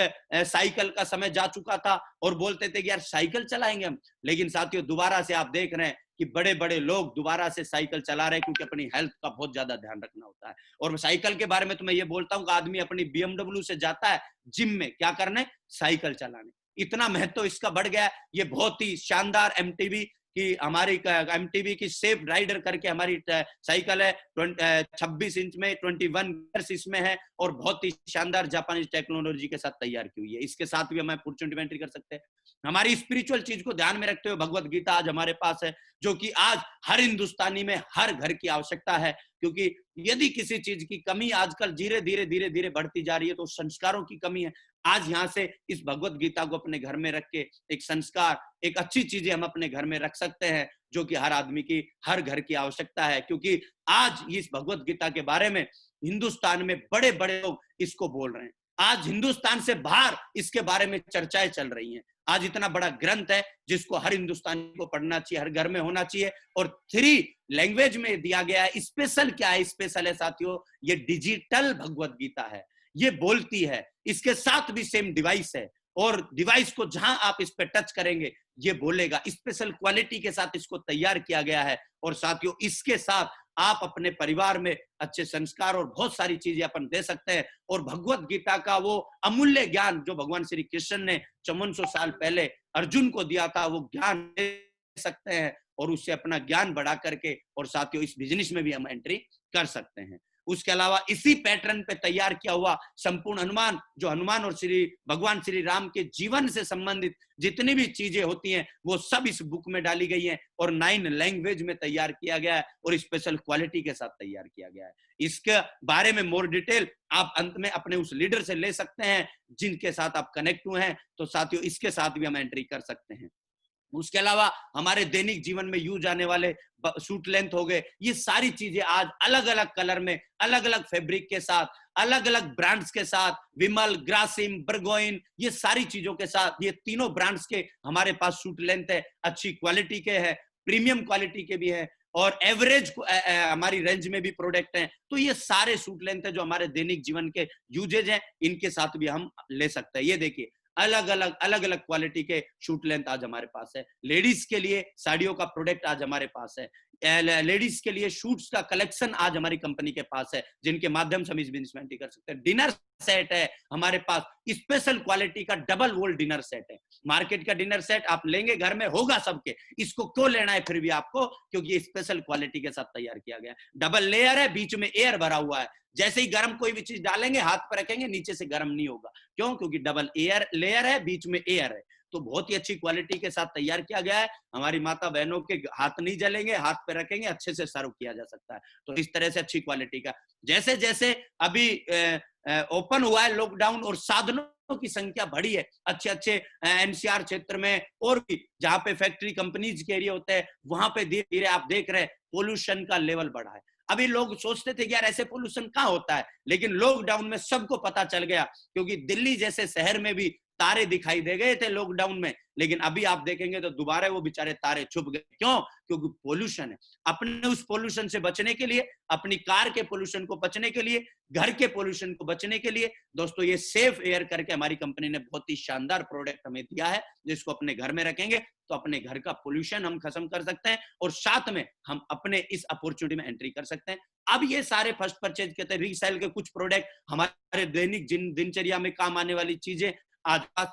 साइकिल का समय जा चुका था, और बोलते थे कि यार साइकिल चलाएंगे हम, लेकिन साथियों दोबारा से आप देख रहे हैं कि बड़े बड़े लोग दोबारा से साइकिल चला रहे हैं, क्योंकि अपनी हेल्थ का बहुत ज्यादा ध्यान रखना होता है। और साइकिल के बारे में तो मैं ये बोलता हूँ कि आदमी अपनी BMW से जाता है जिम में, क्या करने? साइकिल चलाने। इतना महत्व इसका बढ़ गया है। ये बहुत ही शानदार MTV की, हमारी MTV की सेफ राइडर करके हमारी साइकिल है, 26 इंच में, 21 गियर्स इसमें है, और बहुत ही शानदार जापानीज टेक्नोलॉजी के साथ तैयार की हुई है। इसके साथ भी हम अपॉर्चुनिटी में एंट्री कर सकते हैं। हमारी स्पिरिचुअल चीज को ध्यान में रखते हुए भगवत गीता आज हमारे पास है, जो कि आज हर हिंदुस्तानी में हर घर की आवश्यकता है, क्योंकि यदि किसी चीज की कमी आजकल धीरे धीरे बढ़ती जा रही है, तो संस्कारों की कमी है। आज यहाँ से इस भगवत गीता को अपने घर में रख के एक संस्कार, एक अच्छी चीजें हम अपने घर में रख सकते हैं, जो कि हर आदमी की, हर घर की आवश्यकता है। क्योंकि आज इस भगवत गीता के बारे में हिंदुस्तान में बड़े बड़े लोग इसको बोल रहे हैं। आज हिंदुस्तान से बाहर इसके बारे में चर्चाएं चल रही हैं। आज इतना बड़ा ग्रंथ है, जिसको हर हिंदुस्तानी को पढ़ना चाहिए, हर घर में होना चाहिए, और 3 लैंग्वेज में दिया गया है। स्पेशल क्या है? स्पेशल है साथियों, ये डिजिटल भगवत गीता है, ये बोलती है। इसके साथ भी सेम डिवाइस है, और डिवाइस को जहां आप इस पे टच करेंगे, ये बोलेगा। स्पेशल क्वालिटी के साथ इसको तैयार किया गया है, और साथियों इसके साथ आप अपने परिवार में अच्छे संस्कार और बहुत सारी चीजें अपन दे सकते हैं। और भगवत गीता का वो अमूल्य ज्ञान जो भगवान श्री कृष्ण ने 5400 साल पहले अर्जुन को दिया था, वो ज्ञान दे सकते हैं, और उससे अपना ज्ञान बढ़ा करके, और साथियों इस बिजनेस में भी हम एंट्री कर सकते हैं। उसके अलावा इसी पैटर्न पे तैयार किया हुआ संपूर्ण हनुमान, जो हनुमान और भगवान श्री राम के जीवन से संबंधित जितनी भी चीजें होती हैं, वो सब इस बुक में डाली गई हैं, और 9 लैंग्वेज में तैयार किया गया है, और स्पेशल क्वालिटी के साथ तैयार किया गया है। इसके बारे में मोर डिटेल आप अंत में अपने उस लीडर से ले सकते हैं, जिनके साथ आप कनेक्ट हुए हैं। तो साथियों इसके साथ भी हम एंट्री कर सकते हैं। उसके अलावा हमारे दैनिक जीवन में यूज आने वाले सूट लेंथ हो गए, ये सारी चीजें आज अलग अलग कलर में, अलग अलग फैब्रिक के साथ, अलग अलग ब्रांड्स के साथ, विमल, ग्रासिम, बर्गोइन, ये सारी चीजों के साथ, ये तीनों ब्रांड्स के हमारे पास सूट लेंथ है। अच्छी क्वालिटी के है, प्रीमियम क्वालिटी के भी है, और एवरेज हमारी रेंज में भी प्रोडक्ट हैं। तो ये सारे सूट लेंथ है जो हमारे दैनिक जीवन के यूजेज हैं, इनके साथ भी हम ले सकते हैं। ये देखिए अलग अलग क्वालिटी के शूट लेंथ आज हमारे पास है। लेडीज के लिए साड़ियों का प्रोडक्ट आज हमारे पास है। लेडीज के लिए शूट्स का कलेक्शन आज हमारी कंपनी के पास है, जिनके माध्यम से हम इस बिजनेस में एंट्री कर सकते हैं। डिनर सेट है हमारे पास, स्पेशल क्वालिटी का डबल वॉल डिनर सेट है। मार्केट का डिनर सेट आप लेंगे, घर में होगा सबके, इसको क्यों लेना है फिर भी आपको? क्योंकि ये स्पेशल क्वालिटी के साथ तैयार किया गया है। डबल लेयर है, बीच में एयर भरा हुआ है। जैसे ही गर्म कोई भी चीज डालेंगे, हाथ पर रखेंगे, नीचे से गर्म नहीं होगा। क्यों? क्योंकि डबल एयर लेयर है, बीच में एयर है। तो बहुत ही अच्छी क्वालिटी के साथ तैयार किया गया है। हमारी माता बहनों के हाथ नहीं जलेंगे, हाथ पे रखेंगे, अच्छे से सर्व किया जा सकता है। तो इस तरह से अच्छी क्वालिटी का, जैसे जैसे अभी ओपन हुआ है लॉकडाउन और साधनों की संख्या बढ़ी है, अच्छे अच्छे NCR क्षेत्र में और भी जहां पे फैक्ट्री कंपनीज के एरिया होते हैं, वहां पे धीरे धीरे आप देख रहे हैं पोल्यूशन का लेवल बढ़ा है। अभी लोग सोचते थे कि यार ऐसे पोल्यूशन कहाँ होता है, लेकिन लॉकडाउन में सबको पता चल गया, क्योंकि दिल्ली जैसे शहर में भी तारे दिखाई दे गए थे लॉकडाउन में, लेकिन अभी आप देखेंगे तो दोबारा वो बेचारे तारे छुप गए। क्यों? क्योंकि पोल्यूशन है। अपने उस पोल्यूशन से बचने के लिए, अपनी कार के पोल्यूशन को बचने के लिए, घर के पोल्यूशन को बचने के लिए, दोस्तों ये सेफ एयर करके हमारी कंपनी ने बहुत ही शानदार प्रोडक्ट हमें दिया है, जिसको अपने घर में रखेंगे तो अपने घर का पोल्यूशन हम खत्म कर सकते हैं और साथ में हम अपने इस अपॉर्चुनिटी में एंट्री कर सकते हैं। अब ये सारे फर्स्ट परचेज के रीसेल के कुछ प्रोडक्ट, हमारे दैनिक दिनचर्या में काम आने वाली चीजें आज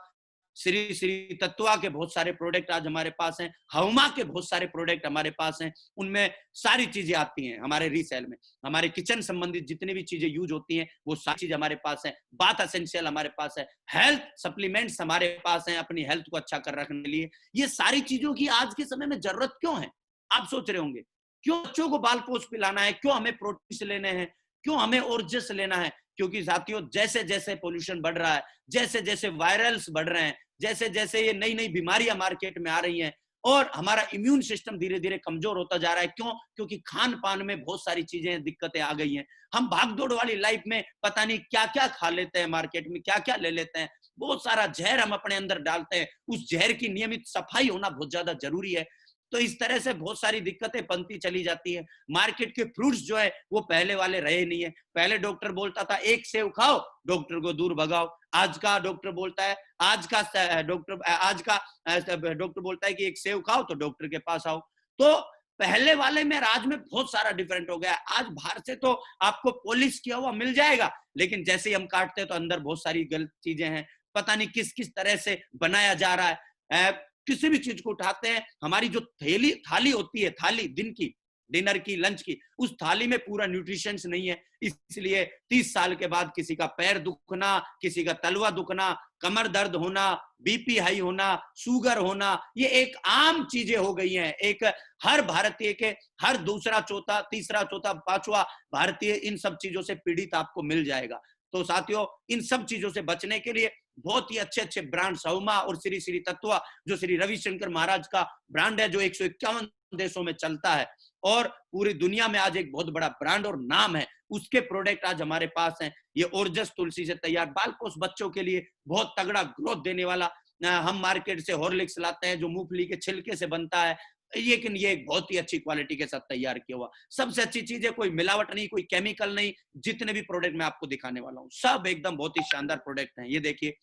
श्री श्री तत्वा के बहुत सारे प्रोडक्ट आज हमारे पास हैं, हवमा के बहुत सारे प्रोडक्ट हमारे पास हैं, उनमें सारी चीजें आती हैं हमारे रीसेल में। हमारे किचन संबंधित जितनी भी चीजें यूज होती हैं वो सारी चीज हमारे पास है। बाथ एसेंशियल हमारे पास है, हेल्थ सप्लीमेंट्स हमारे पास हैं अपनी हेल्थ को अच्छा कर रखने के लिए। ये सारी चीजों की आज के समय में जरूरत क्यों है, आप सोच रहे होंगे। क्यों बच्चों को बाल पोष पिलाना है, क्यों हमें प्रोटीन लेने हैं, क्यों हमें ओर्जस लेना है? क्योंकि साथियों जैसे जैसे पोल्यूशन बढ़ रहा है, जैसे जैसे वायरल्स बढ़ रहे हैं, जैसे जैसे ये नई नई बीमारियां मार्केट में आ रही हैं और हमारा इम्यून सिस्टम धीरे धीरे कमजोर होता जा रहा है। क्यों? क्योंकि खान पान में बहुत सारी चीजें दिक्कतें आ गई हैं। हम भागदौड़ वाली लाइफ में पता नहीं क्या क्या खा लेते हैं, मार्केट में क्या क्या ले लेते हैं, बहुत सारा जहर हम अपने अंदर डालते हैं। उस जहर की नियमित सफाई होना बहुत ज्यादा जरूरी है। तो इस तरह से बहुत सारी दिक्कतें बनती चली जाती है। मार्केट के फ्रूट्स जो है वो पहले वाले रहे नहीं है। पहले डॉक्टर बोलता था एक सेव खाओ, डॉक्टर को दूर भगाओ। आज का डॉक्टर बोलता है, आज का डॉक्टर बोलता है कि एक सेव खाओ तो डॉक्टर के पास आओ। तो पहले वाले में आज में बहुत सारा डिफरेंट हो गया। आज बाहर से तो आपको पॉलिश किया हुआ मिल जाएगा, लेकिन जैसे ही हम काटते हैं तो अंदर बहुत सारी गलत चीजें हैं। पता नहीं किस किस तरह से बनाया जा रहा है। किसी भी चीज को उठाते हैं, हमारी जो थाली होती है, थाली दिन की, डिनर की, लंच की, उस थाली में पूरा न्यूट्रिशंस नहीं है। इसलिए 30 साल के बाद किसी का पैर दुखना, किसी का तलवा दुखना, कमर दर्द होना, बीपी हाई होना, शुगर होना, ये एक आम चीजें हो गई हैं। एक हर भारतीय के हर दूसरा चौथा, तीसरा चौथा, पांचवा भारतीय इन सब चीजों से पीड़ित आपको मिल जाएगा। तो साथियों इन सब चीजों से बचने के लिए बहुत ही अच्छे अच्छे ब्रांड सौमा और श्री श्री तत्वा, जो श्री रविशंकर महाराज का ब्रांड है, जो 151 देशों में चलता है और पूरी दुनिया में आज एक बहुत बड़ा ब्रांड और नाम है, उसके प्रोडक्ट आज हमारे पास हैं। ये ओरजस तुलसी से तैयार बालपोष बच्चों के लिए बहुत तगड़ा ग्रोथ देने वाला, हम मार्केट से हॉर्लिक्स लाते हैं जो मूंगफली के छिलके से बनता है, लेकिन ये एक बहुत ही अच्छी क्वालिटी के साथ तैयार किया हुआ। सबसे अच्छी चीज है, कोई मिलावट नहीं, कोई केमिकल नहीं। जितने भी प्रोडक्ट मैं आपको दिखाने वाला हूँ सब एकदम बहुत ही शानदार प्रोडक्ट हैं। ये देखिए,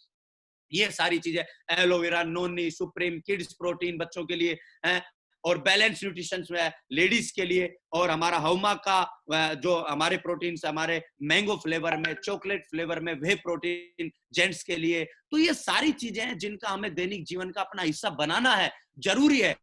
ये सारी चीजें एलोवेरा, नोनी, सुप्रीम, किड्स प्रोटीन बच्चों के लिए है और बैलेंस न्यूट्रिशन में लेडीज के लिए, और हमारा हवमा का जो हमारे प्रोटीन हमारे मैंगो फ्लेवर में, चॉकलेट फ्लेवर में, वे प्रोटीन जेंट्स के लिए। तो ये सारी चीजें हैं जिनका हमें दैनिक जीवन का अपना हिस्सा बनाना है, जरूरी है,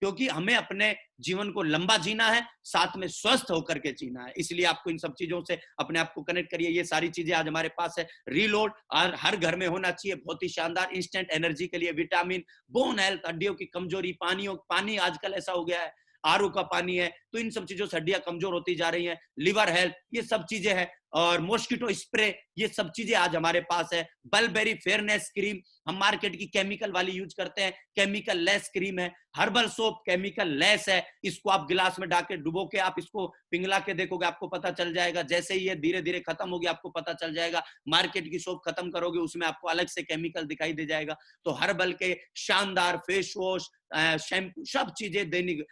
क्योंकि हमें अपने जीवन को लंबा जीना है, साथ में स्वस्थ होकर के जीना है। इसलिए आपको इन सब चीजों से अपने आप को कनेक्ट करिए। ये सारी चीजें आज हमारे पास है। रीलोड हर घर में होना चाहिए, बहुत ही शानदार इंस्टेंट एनर्जी के लिए, विटामिन, बोन हेल्थ, हड्डियों की कमजोरी, पानी आजकल ऐसा हो गया है, आरओ का पानी है, तो इन सब चीजों से हड्डियां कमजोर होती जा रही हैं। लिवर हेल्थ, ये सब चीजें हैं। और मॉस्किटो स्प्रे, ये सब चीजें आज हमारे पास है। बलबेरी फेयरनेस क्रीम, हम मार्केट की केमिकल वाली यूज करते हैं, केमिकल लेस क्रीम है। हर्बल सोप केमिकल लेस है, इसको आप गिलास में डाल के डुबो के आप इसको पिघला के देखोगे, आपको पता चल जाएगा। जैसे ही ये धीरे धीरे खत्म होगी आपको पता चल जाएगा। मार्केट की सोप खत्म करोगे उसमें आपको अलग से केमिकल दिखाई दे जाएगा। तो हर्बल के शानदार फेस वॉश, शैम्पू, सब चीजें दैनिक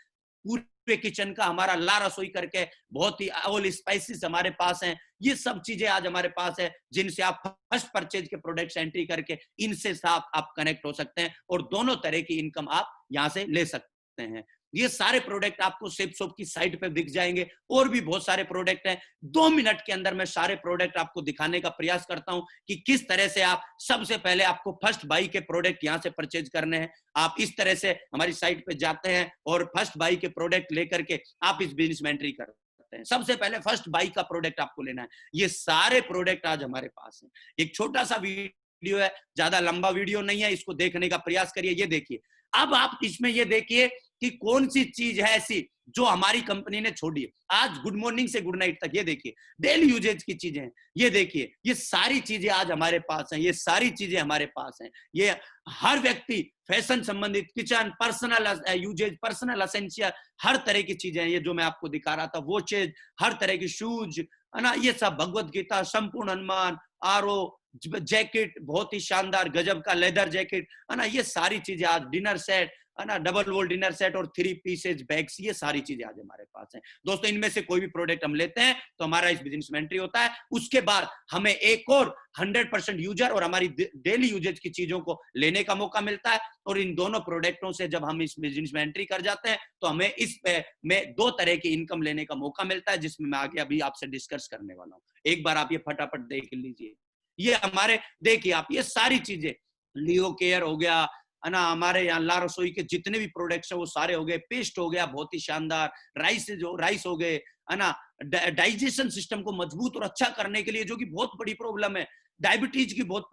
पूरे किचन का हमारा ला रसोई करके बहुत ही ऑल स्पाइसेस हमारे पास हैं। ये सब चीजें आज हमारे पास है जिनसे आप फर्स्ट परचेज के प्रोडक्ट्स एंट्री करके इनसे साथ आप कनेक्ट हो सकते हैं और दोनों तरह की इनकम आप यहां से ले सकते हैं। ये सारे प्रोडक्ट आपको सेफ शॉप की साइट पे दिख जाएंगे, और भी बहुत सारे प्रोडक्ट हैं। 2 मिनट के अंदर मैं सारे प्रोडक्ट आपको दिखाने का प्रयास करता हूं कि किस तरह से आप, सबसे पहले आपको फर्स्ट बाई के प्रोडक्ट यहां से परचेज करने हैं। आप इस तरह से हमारी साइट पे जाते हैं और फर्स्ट बाई के प्रोडक्ट लेकर के आप इस बिजनेस में एंट्री करते हैं। सबसे पहले फर्स्ट बाई का प्रोडक्ट आपको लेना है। ये सारे प्रोडक्ट आज हमारे पास हैं। एक छोटा सा वीडियो है, ज्यादा लंबा वीडियो नहीं है, इसको देखने का प्रयास करिए। ये देखिए, अब आप इसमें ये देखिए कि कौन सी चीज है ऐसी जो हमारी कंपनी ने छोड़ी है। आज गुड मॉर्निंग से गुड नाइट तक ये देखिए डेली यूजेज की चीजें हैं, ये देखिए ये सारी चीजें आज हमारे पास हैं, ये सारी चीजें हमारे पास हैं। ये हर व्यक्ति फैशन संबंधित, kitchen, personal usages, personal essential, हर तरह की चीजें हैं। ये जो मैं आपको दिखा रहा था वॉचेज, हर तरह की शूज, है ना, ये सब, भगवत गीता, संपूर्ण हनुमान, आरओ, जैकेट, बहुत ही शानदार गजब का लेदर जैकेट, है ना, ये सारी चीजें आज, डिनर सेट, है ना, डबल वॉल डिनर सेट और 3 पीसेज बैग्स, ये सारी चीजें आज हमारे पास हैं। दोस्तों इनमें से कोई भी प्रोडक्ट हम लेते हैं तो हमारा इस बिजनेस में एंट्री होता है। उसके बाद हमें एक और 100% यूजर और हमारी डेली यूजेज की चीजों को लेने का मौका मिलता है। और इन दोनों प्रोडक्टों से जब हम इस बिजनेस में एंट्री कर जाते हैं तो हमें इस पे में 2 तरह की इनकम लेने का मौका मिलता है, जिसमें मैं आगे अभी आपसे डिस्कस करने वाला हूँ। एक बार आप ये फटाफट देख लीजिए। ये हमारे, देखिए आप, ये सारी चीजें, लियो केयर हो गया, है ना, हमारे यहाँ ला रसोई के जितने भी प्रोडक्ट्स है वो सारे हो गए, पेस्ट हो गया बहुत ही शानदार, राइस हो गए, है ना, डाइजेशन सिस्टम को मजबूत और अच्छा करने के लिए, जो कि बहुत बड़ी प्रॉब्लम है, डायबिटीज की बहुत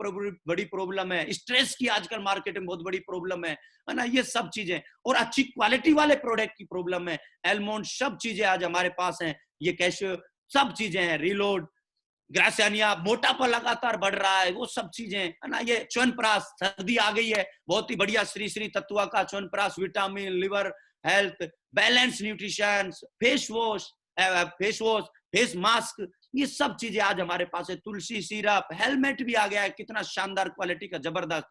बड़ी प्रॉब्लम है, स्ट्रेस की आजकल मार्केट में बहुत बड़ी प्रॉब्लम है ना, ये सब चीजें, और अच्छी क्वालिटी वाले प्रोडक्ट की प्रॉब्लम है, एलमोंड, सब चीजें आज हमारे पास हैं। ये कैशो, सब चीजें हैं, रिलोड, ग्रासियानिया, मोटापा लगातार बढ़ रहा है, वो सब चीजें, है ना, ये च्यवनप्राश, सर्दी आ गई है, बहुत ही बढ़िया श्री श्री तत्वा का chyawanprash, vitamin, liver health, balance nutrition, face wash, face mask, ये सब चीजें आज हमारे पास है। तुलसी सिरप, हेलमेट भी आ गया है, कितना शानदार क्वालिटी का, जबरदस्त।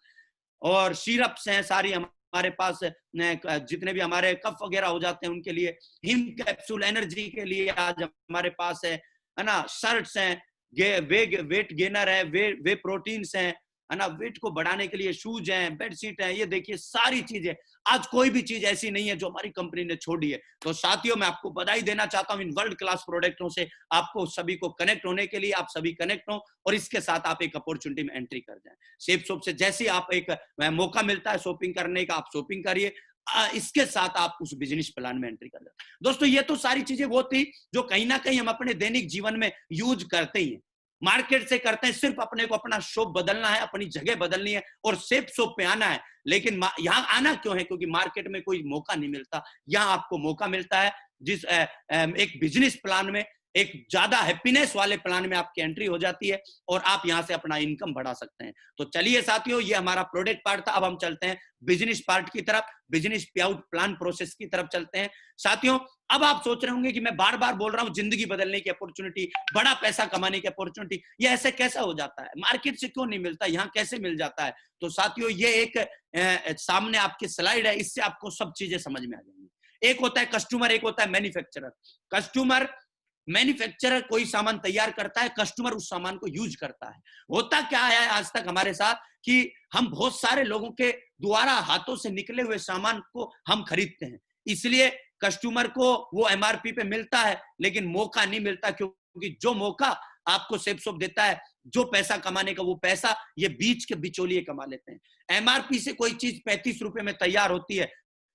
और सिरप्स हैं सारी हमारे पास, जितने भी हमारे कफ वगैरह हो जाते हैं उनके लिए, हिम कैप्सूल एनर्जी के लिए आज हमारे पास है ना, शर्ट्स हैं, वेट गेनर है, वे प्रोटीन्स हैं, है ना, वेट को बढ़ाने के लिए शूज हैं, बेडशीट हैं, ये देखिए सारी चीजें। आज कोई भी चीज ऐसी नहीं है जो हमारी कंपनी ने छोड़ी है। तो साथियों, मैं आपको बधाई देना चाहता हूं इन वर्ल्ड क्लास प्रोडक्टों से, आपको सभी को कनेक्ट होने के लिए, आप सभी कनेक्ट हो और इसके साथ आप एक अपॉर्चुनिटी में एंट्री कर जाएं। सेफ शॉप से जैसे ही आप एक मौका मिलता है शॉपिंग करने का, आप शॉपिंग करिए, इसके साथ आप उस बिजनेस प्लान में एंट्री कर जाते हैं। दोस्तों ये तो सारी चीजें वो थी जो कहीं ना कहीं हम अपने दैनिक जीवन में यूज करते ही हैं, मार्केट से करते हैं, सिर्फ अपने को अपना शॉप बदलना है, अपनी जगह बदलनी है और सेफ शॉप पे आना है। लेकिन यहाँ आना क्यों है? क्योंकि मार्केट में कोई मौका नहीं मिलता, यहाँ आपको मौका मिलता है जिस एक बिजनेस प्लान में, एक ज्यादा हैप्पीनेस वाले प्लान में आपकी एंट्री हो जाती है और आप यहां से अपना इनकम बढ़ा सकते हैं। तो चलिए साथियों, ये हमारा प्रोडक्ट पार्ट था, अब हम चलते हैं बिजनेस पार्ट की तरफ, बिजनेस पे आउट प्लान प्रोसेस की तरफ चलते हैं। साथियों, अब आप सोच रहे होंगे कि मैं बार बार बोल रहा हूं जिंदगी बदलने की अपॉर्चुनिटी, बड़ा पैसा कमाने की अपॉर्चुनिटी, ये ऐसे कैसा हो जाता है, मार्केट से क्यों नहीं मिलता, यहाँ कैसे मिल जाता है? तो साथियों, ये एक सामने आपकी स्लाइड है, इससे आपको सब चीजें समझ में आ जाएंगी। एक होता है कस्टमर, एक होता है मैन्युफैक्चरर। कस्टमर, मैन्युफैक्चरर कोई सामान तैयार करता है, कस्टमर उस सामान को यूज करता है। होता क्या है आज तक हमारे साथ कि हम बहुत सारे लोगों के द्वारा हाथों से निकले हुए सामान को हम खरीदते हैं, इसलिए कस्टमर को वो एमआरपी पे मिलता है लेकिन मौका नहीं मिलता, क्योंकि जो मौका आपको सेफ शॉप देता है, जो पैसा कमाने का, वो पैसा ये बीच के बिचौलिए कमा लेते हैं। एमआरपी से कोई चीज 35 रुपए में तैयार होती है,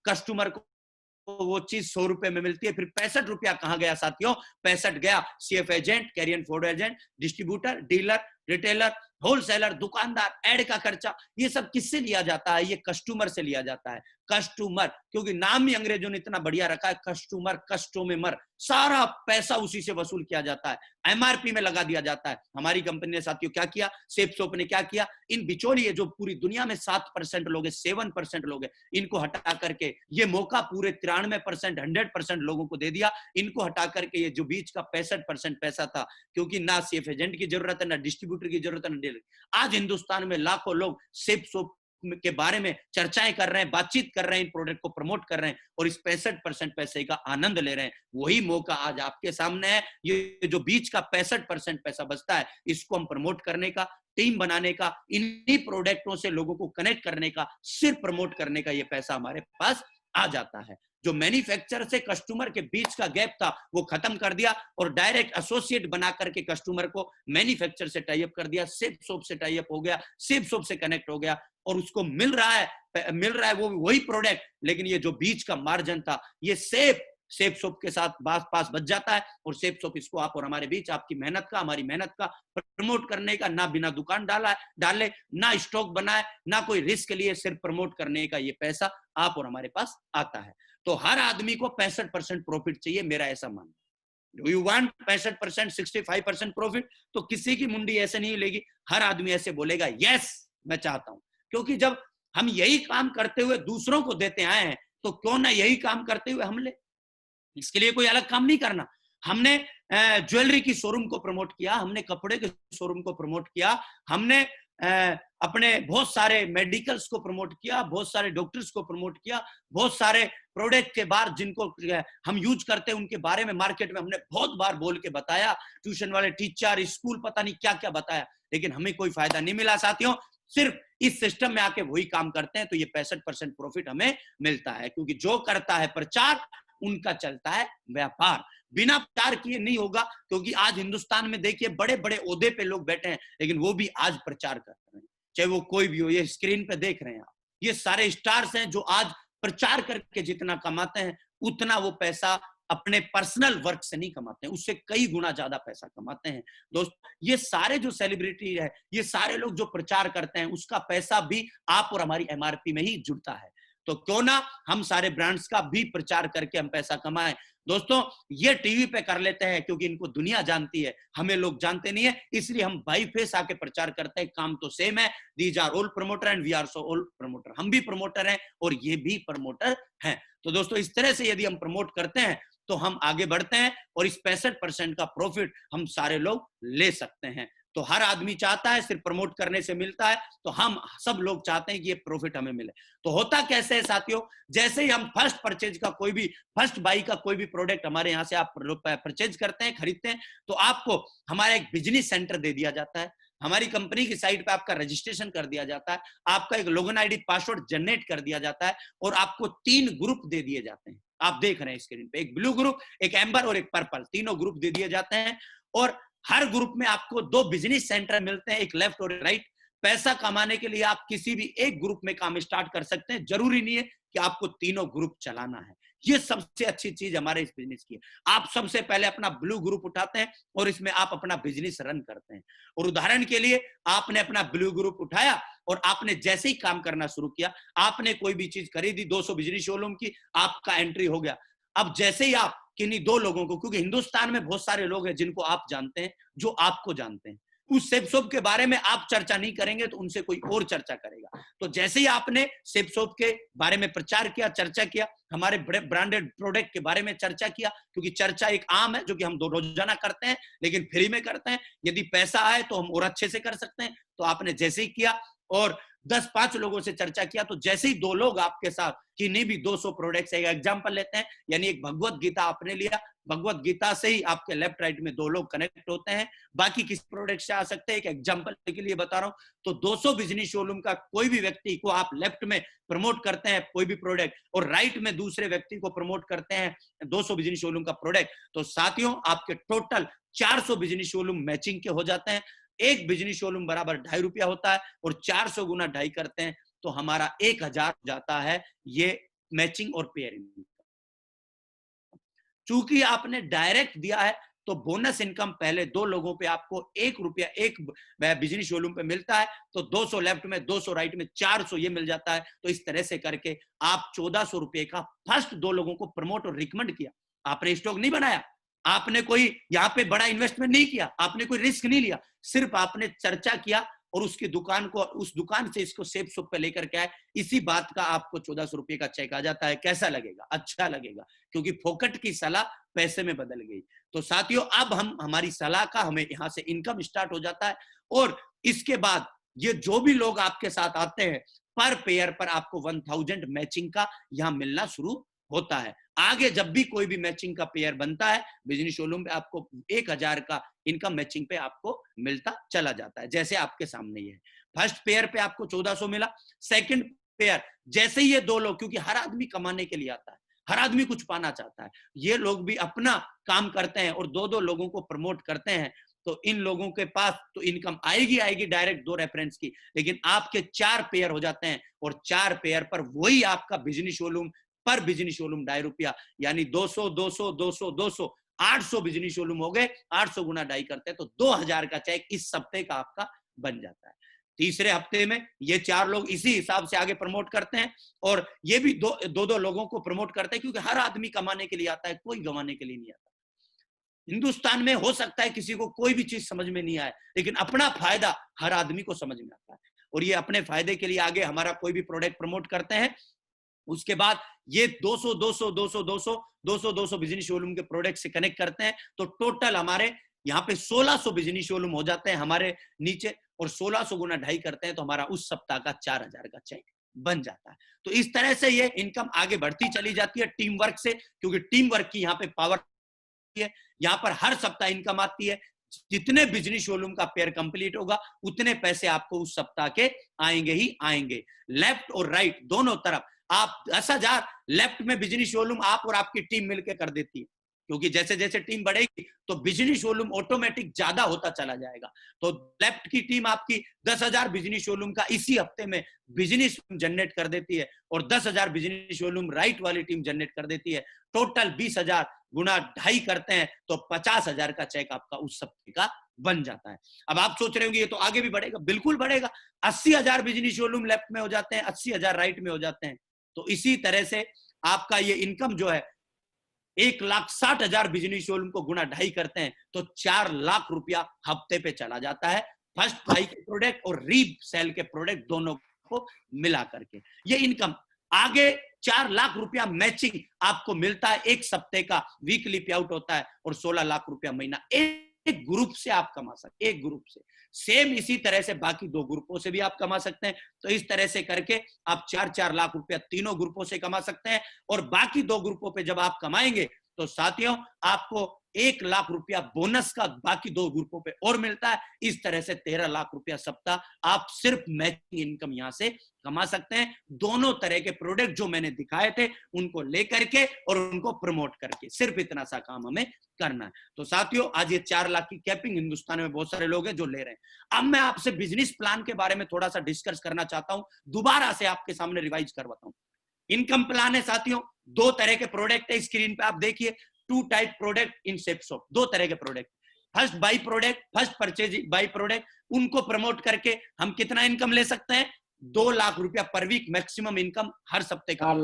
कस्टमर को वो चीज 100 रुपए में मिलती है। फिर 65 रुपया कहां गया साथियों? 65 गया CF agent, carrier forward agent, distributor, dealer, retailer, wholesaler, दुकानदार, एड का खर्चा, ये सब किससे लिया जाता है? ये कस्टमर से लिया जाता है। कस्टमर, क्योंकि नाम ही अंग्रेजों ने इतना बढ़िया रखा है, कस्टमर, कष्टों में मर, सारा पैसा उसी से वसूल किया जाता है, एमआरपी में लगा दिया जाता है। हमारी कंपनी ने साथियों क्या किया, सेफ शॉप ने क्या किया, इन बिचौलिए जो पूरी दुनिया में 7% लोग है, 7% लोग है, इनको हटा करके ये मौका पूरे 93%, 100% लोगों को दे दिया। इनको हटा करके ये जो बीच का 65% पैसा था, क्योंकि ना सेफ एजेंट की जरूरत है, ना डिस्ट्रीब्यूटर की जरूरत है, ना डीलर। आज हिंदुस्तान में लाखों लोग सेफ शॉप के बारे में चर्चाएं कर रहे हैं, बातचीत कर रहे हैं, इन प्रोडक्ट को प्रमोट कर रहे हैं और इस 65% पैसे का आनंद ले रहे हैं। वही मौका आज आपके सामने है। ये जो बीच का 65% पैसा बचता है, इसको हम प्रमोट करने का, टीम बनाने का, इन्हीं प्रोडक्टों से लोगों को कनेक्ट करने का, सिर्फ प्रमोट करने का ये पैसा हमारे पास आ जाता है। जो मैन्युफैक्चरर से कस्टमर के बीच का गैप था वो खत्म कर दिया और डायरेक्ट एसोसिएट बना करके कस्टमर को मैन्युफैक्चरर से टाई अप कर दिया, सेफ शॉप से टाई अप हो गया, सेफ शॉप से कनेक्ट हो गया और उसको मिल रहा है वो वही प्रोडक्ट, लेकिन ये जो बीच का मार्जिन था ये सेफ शॉप के साथ पास बच जाता है और सेफ शॉप इसको आप और हमारे बीच आपकी मेहनत का, हमारी मेहनत का प्रमोट करने का, ना बिना दुकान डाले, ना स्टॉक बनाए, ना कोई रिस्क लिए, सिर्फ प्रमोट करने का ये पैसा आप और हमारे पास आता है। तो हर आदमी को 65% प्रॉफिट चाहिए, मेरा ऐसा मानना है। Do you want 65%, 65% profit? तो किसी की मुंडी ऐसे नहीं हिलेगी, हर आदमी ऐसे बोलेगा यस मैं चाहता हूं। क्योंकि जब हम यही काम करते हुए दूसरों को देते आए हैं, तो क्यों ना यही काम करते हुए हम ले। इसके लिए कोई अलग काम नहीं करना। हमने ज्वेलरी की शोरूम को प्रमोट किया, हमने कपड़े के शोरूम को प्रमोट किया, हमने अपने बहुत सारे मेडिकल्स को प्रमोट किया, बहुत सारे डॉक्टर्स को प्रमोट किया, बहुत सारे प्रोडक्ट के बारे जिनको हम यूज करते हैं उनके बारे में मार्केट में हमने बहुत बार बोल के बताया, ट्यूशन वाले टीचर, स्कूल, पता नहीं क्या क्या बताया, लेकिन हमें कोई फायदा नहीं मिला साथियों। सिर्फ इस सिस्टम में आके वही काम करते हैं, तो ये 65% प्रॉफिट हमें मिलता है। क्योंकि जो करता है प्रचार, उनका चलता है व्यापार। बिना प्रचार किए नहीं होगा, क्योंकि आज हिंदुस्तान में देखिए बड़े बड़े ओहदे पे लोग बैठे हैं, लेकिन वो भी आज प्रचार कर रहे हैं, चाहे वो कोई भी हो। ये स्क्रीन पे देख रहे हैं आप, ये सारे स्टार्स हैं जो आज प्रचार करके जितना कमाते हैं, उतना वो पैसा अपने पर्सनल वर्क से नहीं कमाते हैं, उससे कई गुना ज्यादा पैसा कमाते हैं। दोस्त, ये सारे जो सेलिब्रिटी है, ये सारे लोग जो प्रचार करते हैं, उसका पैसा भी आप और हमारी एमआरपी में ही जुड़ता है। तो क्यों ना हम सारे ब्रांड्स का भी प्रचार करके हम पैसा कमाएं। दोस्तों, ये टीवी पे कर लेते हैं क्योंकि इनको दुनिया जानती है, हमें लोग जानते नहीं है, इसलिए हम बाई फेस आके प्रचार करते हैं। काम तो सेम है, these are all promoter and we are so all promoter. हम भी प्रमोटर हैं और ये भी प्रमोटर हैं। तो दोस्तों, इस तरह से यदि हम प्रमोट करते हैं तो हम आगे बढ़ते हैं और इस 65% का प्रॉफिट हम सारे लोग ले सकते हैं। तो हर आदमी चाहता है, सिर्फ प्रमोट करने से मिलता है, तो हम सब लोग चाहते हैं कि ये प्रॉफिट हमें मिले। तो होता कैसे है साथियों, जैसे ही हम फर्स्ट परचेज का कोई भी, फर्स्ट बाई का कोई भी प्रोडक्ट हमारे यहाँ से आप परचेज करते हैं, खरीदते हैं, तो आपको हमारा एक बिजनेस सेंटर दे दिया जाता है, हमारी कंपनी की साइट पे आपका रजिस्ट्रेशन कर दिया जाता है, आपका एक लॉगिन आईडी पासवर्ड जनरेट कर दिया जाता है और आपको 3 ग्रुप दे दिए जाते हैं। आप देख रहे हैं स्क्रीन पे, एक ब्लू ग्रुप, एक एम्बर और एक पर्पल, तीनों ग्रुप दे दिए जाते हैं। और हर ग्रुप में आपको 2 बिजनेस सेंटर मिलते हैं, एक लेफ्ट और राइट। पैसा कमाने के लिए आप किसी भी एक ग्रुप में काम स्टार्ट कर सकते हैं, जरूरी नहीं है कि आपको तीनों ग्रुप चलाना है। ये सबसे अच्छी चीज हमारे इस बिजनेस की है। आप सबसे पहले अपना ब्लू ग्रुप उठाते हैं और इसमें आप अपना बिजनेस रन करते हैं। और उदाहरण के लिए, आपने अपना ब्लू ग्रुप उठाया और आपने जैसे ही काम करना शुरू किया, आपने कोई भी चीज खरीदी 200 बिजनेस शोरूम की, आपका एंट्री हो गया। अब जैसे ही आप किन्हीं 2 लोगों को, क्योंकि हिंदुस्तान में बहुत सारे लोग हैं जिनको आप जानते हैं, जो आपको जानते हैं, उस सेप शॉप के बारे में आप चर्चा नहीं करेंगे तो उनसे कोई और चर्चा करेगा। तो जैसे ही आपने सेप शॉप के बारे में प्रचार किया, चर्चा किया, हमारे बड़े ब्रांडेड प्रोडक्ट के बारे में चर्चा किया, क्योंकि चर्चा एक आम है जो कि हम रोजाना करते हैं, लेकिन फ्री में करते हैं। यदि पैसा आए तो हम और अच्छे से कर सकते हैं। तो आपने जैसे ही किया और 10-5 लोगों से चर्चा किया, तो जैसे ही 2 लोग आपके साथ किन्हीं भी 200 प्रोडक्ट्स, एक एग्जांपल लेते हैं, यानी एक भगवत गीता आपने लिया, भगवत गीता से ही आपके लेफ्ट राइट में 2 लोग कनेक्ट होते हैं, बाकी किसी प्रोडक्ट से आ सकते हैं। एक एग्जांपल के लिए बता रहा हूं, तो 200 बिजनेस शोरूम का कोई भी व्यक्ति को आप लेफ्ट में प्रमोट करते हैं कोई भी प्रोडक्ट, और राइट में दूसरे व्यक्ति को प्रमोट करते हैं 200 बिजनेस शोरूम का प्रोडक्ट, तो साथियों आपके टोटल 400 बिजनेस शोरूम मैचिंग के हो जाते हैं। एक बिजनेस शोरूम बराबर ₹2.5 होता है और 400 गुना 2.5 करते हैं तो हमारा 1000 जाता है ये मैचिंग और पेयरिंग। चूंकि आपने डायरेक्ट दिया है तो बोनस इनकम पहले 2 लोगों पे आपको ₹1 एक बिजनेस शोरूम पे मिलता है, तो 200 लेफ्ट में, 200 राइट में, 400 ये मिल जाता है। तो इस तरह से करके आप ₹1400 का फर्स्ट 2 लोगों को प्रमोट और रिकमेंड किया। आपने स्टॉक नहीं बनाया, आपने कोई यहाँ पे बड़ा इन्वेस्टमेंट नहीं किया, आपने कोई रिस्क नहीं लिया, सिर्फ आपने चर्चा किया और उसकी दुकान को, उस दुकान से इसको सेप शॉप पे लेकर के आए। इसी बात का आपको ₹1400 का चेक आ जाता है। कैसा लगेगा? अच्छा लगेगा, क्योंकि फोकट की सलाह पैसे में बदल गई। तो साथियों, अब हम, हमारी सलाह का हमें यहाँ से इनकम स्टार्ट हो जाता है और इसके बाद ये जो भी लोग आपके साथ आते हैं, पर पेयर पर आपको 1000 मैचिंग का यहाँ मिलना शुरू होता है। आगे जब भी कोई भी मैचिंग का पेयर बनता है बिजनेस शोरूम पे, आपको 1000 का इनकम मैचिंग पे आपको मिलता चला जाता है, जैसे आपके सामने ये है। फर्स्ट पेयर पे आपको 1400 मिला। सेकंड पेयर, जैसे ही ये 2 लोग, क्योंकि हर आदमी कमाने के लिए आता है, हर आदमी कुछ पाना चाहता है, ये लोग भी अपना काम करते हैं और 2-2 लोगों को प्रमोट करते हैं, तो इन लोगों के पास तो इनकम आएगी डायरेक्ट 2 रेफरेंस की, लेकिन आपके 4 पेयर हो जाते हैं और 4 पेयर पर वही आपका बिजनेस शोरूम, पर बिजनेस शोरूम ₹2.5, यानी 200 200 200 200 800 बिजनेस शोरूम हो गए। 800 गुना 2.5 करते हैं तो 2000 का चेक इस सप्ते का आपका बन जाता है। तीसरे हफ्ते में ये 4 लोग इसी हिसाब से आगे प्रमोट करते हैं, और ये भी दो लोगों को प्रमोट करते हैं, क्योंकि हर आदमी कमाने के लिए आता है, कोई गंवाने के लिए नहीं आता। हिंदुस्तान में हो सकता है किसी को कोई भी चीज समझ में नहीं आए, लेकिन अपना फायदा हर आदमी को समझ में आता है, और ये अपने फायदे के लिए आगे हमारा कोई भी प्रोडक्ट प्रमोट करते हैं। उसके बाद ये 200 बिजनेस शोरूम के प्रोडक्ट से कनेक्ट करते हैं, तो टोटल हमारे यहाँ पे 1600 बिजनेस शोरूम हो जाते हैं हमारे नीचे, और 1600 गुना 2.5 करते हैं तो हमारा उस सप्ताह का 4000 का चेक बन जाता है। तो इस तरह से ये इनकम आगे बढ़ती चली जाती है टीम वर्क से, क्योंकि टीम वर्क की यहाँ पे पावर है। यहाँ पर हर सप्ताह इनकम आती है, जितने बिजनेस शोरूम का पेयर कंप्लीट होगा उतने पैसे आपको उस सप्ताह के आएंगे ही आएंगे। लेफ्ट और राइट दोनों तरफ आप 10,000 लेफ्ट में बिजनेस शोरूम आप और आपकी टीम मिलकर कर देती है, क्योंकि जैसे जैसे टीम बढ़ेगी तो बिजनेस शोरूम ऑटोमेटिक ज्यादा होता चला जाएगा। तो लेफ्ट की टीम आपकी 10,000 बिजनेस शोरूम का इसी हफ्ते में बिजनेस जनरेट कर देती है, और 10,000 बिजनेस शोरूम राइट वाली टीम जनरेट कर देती है। टोटल 20,000 गुना 2.5 करते हैं तो 50,000 का चेक आपका उस सप्ताह का बन जाता है। अब आप सोच रहे होंगे ये तो आगे भी बढ़ेगा, बिल्कुल बढ़ेगा। 80,000 बिजनेस शोरूम लेफ्ट में हो जाते हैं, 80,000 राइट में हो जाते हैं। तो इसी तरह से आपका ये इनकम जो है 1,60,000 बिजनेस शोरूम को गुना 2.5 करते हैं तो 4 लाख रुपया हफ्ते पे चला जाता है, फर्स्ट बाई के प्रोडक्ट और रीसेल के प्रोडक्ट दोनों को मिला करके। ये इनकम आगे 4 लाख रुपया मैचिंग आपको मिलता है, एक सप्ते का वीकली पे आउट होता है, और 16 लाख रुपया महीना एक ग्रुप से आप कमा सकते, एक ग्रुप से। सेम इसी तरह से बाकी 2 ग्रुपों से भी आप कमा सकते हैं। तो इस तरह से करके आप 4-4 लाख रुपया तीनों ग्रुपों से कमा सकते हैं, और बाकी 2 ग्रुपों पे जब आप कमाएंगे तो साथियों आपको 1 लाख रुपया बोनस का बाकी 2 ग्रुपों पे और मिलता है। इस तरह से 13 लाख रुपया सप्ताह आप सिर्फ मैचिंग इनकम यहां से कमा सकते हैं, दोनों तरह के प्रोडक्ट जो मैंने दिखाए थे उनको लेकर के और उनको प्रमोट करके। सिर्फ इतना सा काम हमें करना है। तो साथियों आज ये 4 लाख की कैपिंग हिंदुस्तान में बहुत सारे लोग हैं जो ले रहे हैं। अब मैं आपसे बिजनेस प्लान के बारे में थोड़ा सा डिस्कस करना चाहता हूं, दोबारा से आपके सामने रिवाइज करवाता हूं। इनकम प्लान है साथियों, 2 तरह के प्रोडक्ट है, स्क्रीन पे आप देखिए, 2 टाइप प्रोडक्ट इन सेप्सॉप, 2 तरह के product. First by product, first purchase by product, उनको प्रमोट करके हम कितना इनकम ले सकते हैं? 2 लाख रुपया पर वीक मैक्सिमम इनकम हर सप्ते का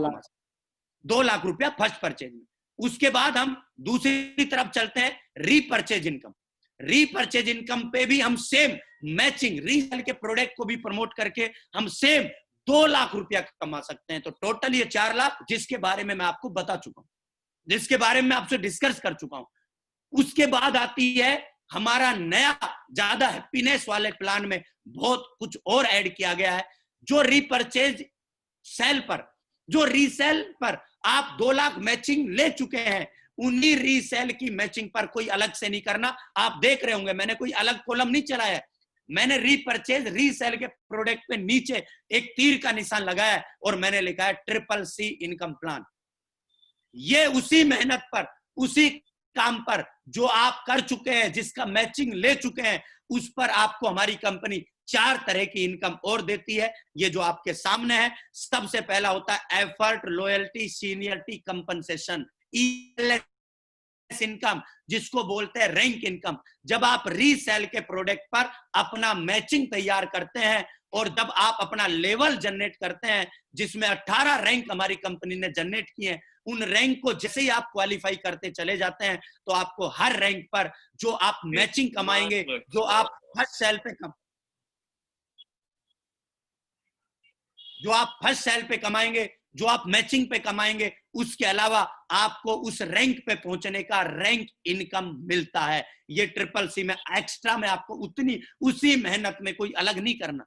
2 लाख रुपया फर्स्ट परचेज में। उसके बाद हम दूसरी तरफ चलते हैं रीपरचेज इनकम। रीपरचेज इनकम पे भी हम सेम मैचिंग रीसेल के प्रोडक्ट को भी प्रमोट करके हम सेम 2 लाख रुपया कमा सकते हैं। तो टोटल ये 4 लाख जिसके बारे में मैं आपको बता चुका हूं, जिसके बारे में आपसे डिस्कस कर चुका हूं। उसके बाद आती है हमारा नया ज्यादा हैप्पीनेस वाले प्लान में बहुत कुछ और ऐड किया गया है, जो रीपरचेज सेल पर, जो रीसेल पर आप 2 लाख मैचिंग ले चुके हैं, उन्हीं रीसेल की मैचिंग पर कोई अलग से नहीं करना। आप देख रहे होंगे मैंने कोई अलग कॉलम नहीं चलाया है, मैंने रीपरचेज रीसेल के प्रोडक्ट पे नीचे एक तीर का निशान लगाया और मैंने लिखा है CCC इनकम प्लान। ये उसी मेहनत पर, उसी काम पर जो आप कर चुके हैं, जिसका मैचिंग ले चुके हैं, उस पर आपको हमारी कंपनी 4 तरह की इनकम और देती है। ये जो आपके सामने है, सबसे पहला होता है effort, loyalty, seniority, compensation, income, जिसको बोलते हैं रैंक इनकम। जब आप रीसेल के प्रोडक्ट पर अपना मैचिंग तैयार करते हैं और जब आप अपना लेवल जनरेट करते हैं, जिसमें 18 रैंक हमारी कंपनी ने जनरेट किए हैं, उन रैंक को जैसे ही आप क्वालिफाई करते चले जाते हैं तो आपको हर रैंक पर जो आप मैचिंग कमाएंगे, जो आप फर्स्ट सेल पे जो आप फर्स्ट सेल पे कमाएंगे, जो आप मैचिंग पे कमाएंगे, उसके अलावा आपको उस रैंक पे पहुंचने का रैंक इनकम मिलता है। ये CCC में एक्स्ट्रा में आपको उतनी उसी मेहनत में कोई अलग नहीं करना,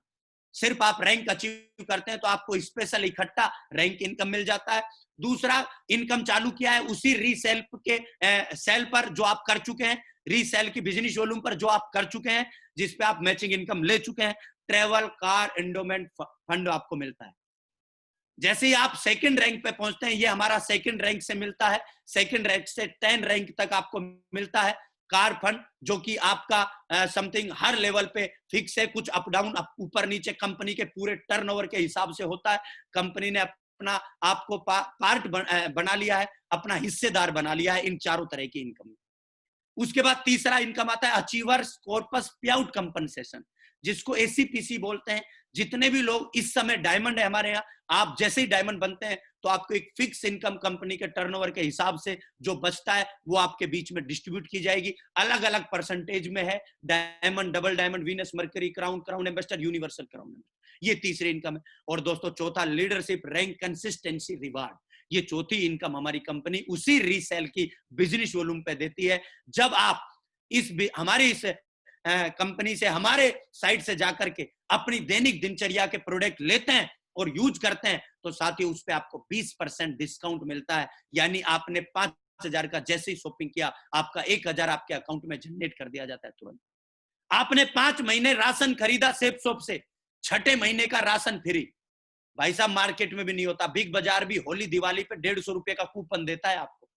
सिर्फ आप रैंक अचीव करते हैं तो आपको स्पेशल इकट्ठा रैंक इनकम मिल जाता है। दूसरा इनकम चालू किया है उसी रीसेल के सेल पर जो आप कर चुके हैं, रीसेल की बिजनेस शोरूम पर जो आप कर चुके हैं, जिसपे आप मैचिंग इनकम ले चुके हैं। ट्रेवल, कार, एंडोमेंट फंड आपको मिलता है। जैसे ही आप सेकंड रैंक पे पहुंचते हैं, ये हमारा सेकंड रैंक से मिलता है, सेकंड रैंक से 10 रैंक तक आपको मिलता है। कार फंड जो कि आपका समथिंग हर लेवल पे फिक्स है, कुछ अप डाउन ऊपर नीचे कंपनी के पूरे टर्नओवर के हिसाब से होता है। कंपनी ने अपना आपको पार्ट बना लिया है, अपना हिस्सेदार बना लिया है इन 4 तरह की इनकम। उसके बाद तीसरा इनकम आता है अचीवर्स कॉर्पस पे आउट कंपनसेशन। जिसको एसीपीसी बोलते हैं। जितने भी लोग इस समय डायमंड है हमारे यहाँ, आप जैसे ही डायमंड बनते हैं तो आपको एक फिक्स इनकम कंपनी के टर्नओवर के हिसाब से जो बचता है वो आपके बीच में डिस्ट्रीब्यूट की जाएगी। अलग अलग परसेंटेज में है, diamond, double diamond, Venus, mercury, crown, crown ambassador, universal crown ambassador, ये तीसरी इनकम है। और दोस्तों चौथा लीडरशिप, रैंक, कंसिस्टेंसी, रिवार्ड, ये चौथी इनकम हमारी कंपनी उसी रीसेल की बिजनेस वॉल्यूम पे देती है। जब आप हमारी इस कंपनी से, हमारे साइट से जाकर के अपनी दैनिक दिनचर्या के प्रोडक्ट लेते हैं और यूज करते हैं तो साथियों उस पे आपको 20% डिस्काउंट मिलता है। यानी आपने 5,000 का जैसे ही शॉपिंग किया, आपका 1,000 आपके अकाउंट में जनरेट कर दिया जाता है तुरंत। आपने 5 महीने राशन खरीदा सेफ शॉप से, छठे महीने का राशन फ्री। भाई साहब मार्केट में भी नहीं होता, बिग बाजार भी होली दिवाली पे 150 रुपए का कूपन देता है आपको।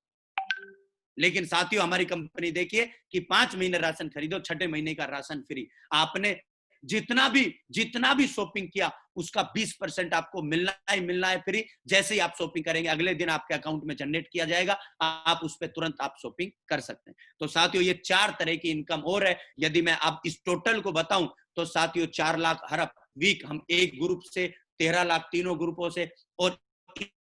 लेकिन साथियों हमारी कंपनी देखिए कि 5 महीने राशन खरीदो, छठे महीने का राशन फ्री। आपने जितना भी शॉपिंग किया उसका 20% आपको मिलना है फ्री। जैसे ही आप शॉपिंग करेंगे अगले दिन आपके अकाउंट में जनरेट किया जाएगा, आप उस पर तुरंत आप शॉपिंग कर सकते हैं। तो साथियों ये 4 तरह की इनकम और है। यदि मैं आप इस टोटल को बताऊं तो साथियों 4 लाख हर वीक हम एक ग्रुप से, 13 लाख तीनों ग्रुपों से, और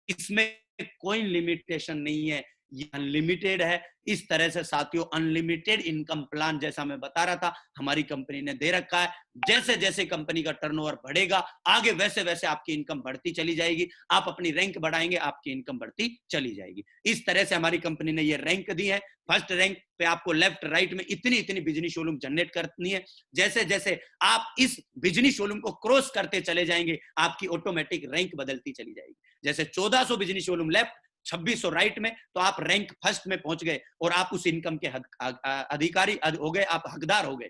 इसमें कोई लिमिटेशन नहीं है, ये अनलिमिटेड है। इस तरह से साथियों अनलिमिटेड इनकम प्लान जैसा मैं बता रहा था हमारी कंपनी ने दे रखा है। जैसे जैसे कंपनी का टर्नओवर बढ़ेगा आगे वैसे वैसे आपकी इनकम बढ़ती चली जाएगी। आप अपनी रैंक बढ़ाएंगे, आपकी इनकम बढ़ती चली जाएगी। इस तरह से हमारी कंपनी ने ये रैंक दी है। फर्स्ट रैंक पे आपको लेफ्ट राइट में इतनी इतनी बिजनेस वॉल्यूम जनरेट करनी है। जैसे जैसे आप इस बिजनेस वॉल्यूम को क्रॉस करते चले जाएंगे आपकी ऑटोमेटिक रैंक बदलती चली जाएगी। जैसे 1400 बिजनेस वॉल्यूम लेफ्ट, 2600 राइट में, तो आप रैंक फर्स्ट में पहुंच गए और आप उस इनकम के अधिकारी हो गए, आप हकदार हो गए,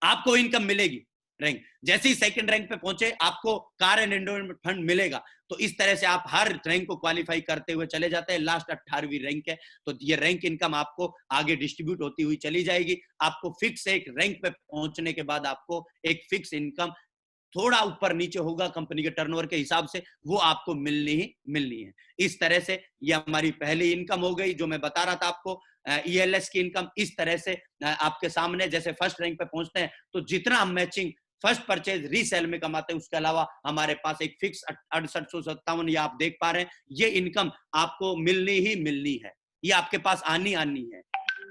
आपको इनकम मिलेगी। रैंक जैसे ही सेकंड रैंक पे पहुंचे आपको कार एंड एंडोमेंट फंड मिलेगा। तो इस तरह से आप हर रैंक को क्वालिफाई करते हुए चले जाते हैं। लास्ट 18वीं रैंक है तो ये रैंक इनकम आपको आगे डिस्ट्रीब्यूट होती हुई चली जाएगी। आपको फिक्स एक रैंक पे पहुंचने के बाद आपको एक फिक्स इनकम थोड़ा ऊपर नीचे होगा कंपनी के टर्नओवर के हिसाब से, वो आपको मिलनी है। इस तरह से ये हमारी पहली इनकम हो गई जो मैं बता रहा था आपको, ईएलएस की इनकम। इस तरह से आपके सामने जैसे फर्स्ट रैंक पे पहुंचते हैं तो जितना हम मैचिंग फर्स्ट परचेज रीसेल में कमाते हैं उसके अलावा हमारे पास एक फिक्स 6857 ये आप देख पा रहे हैं, ये इनकम आपको मिलनी है, ये आपके पास आनी है।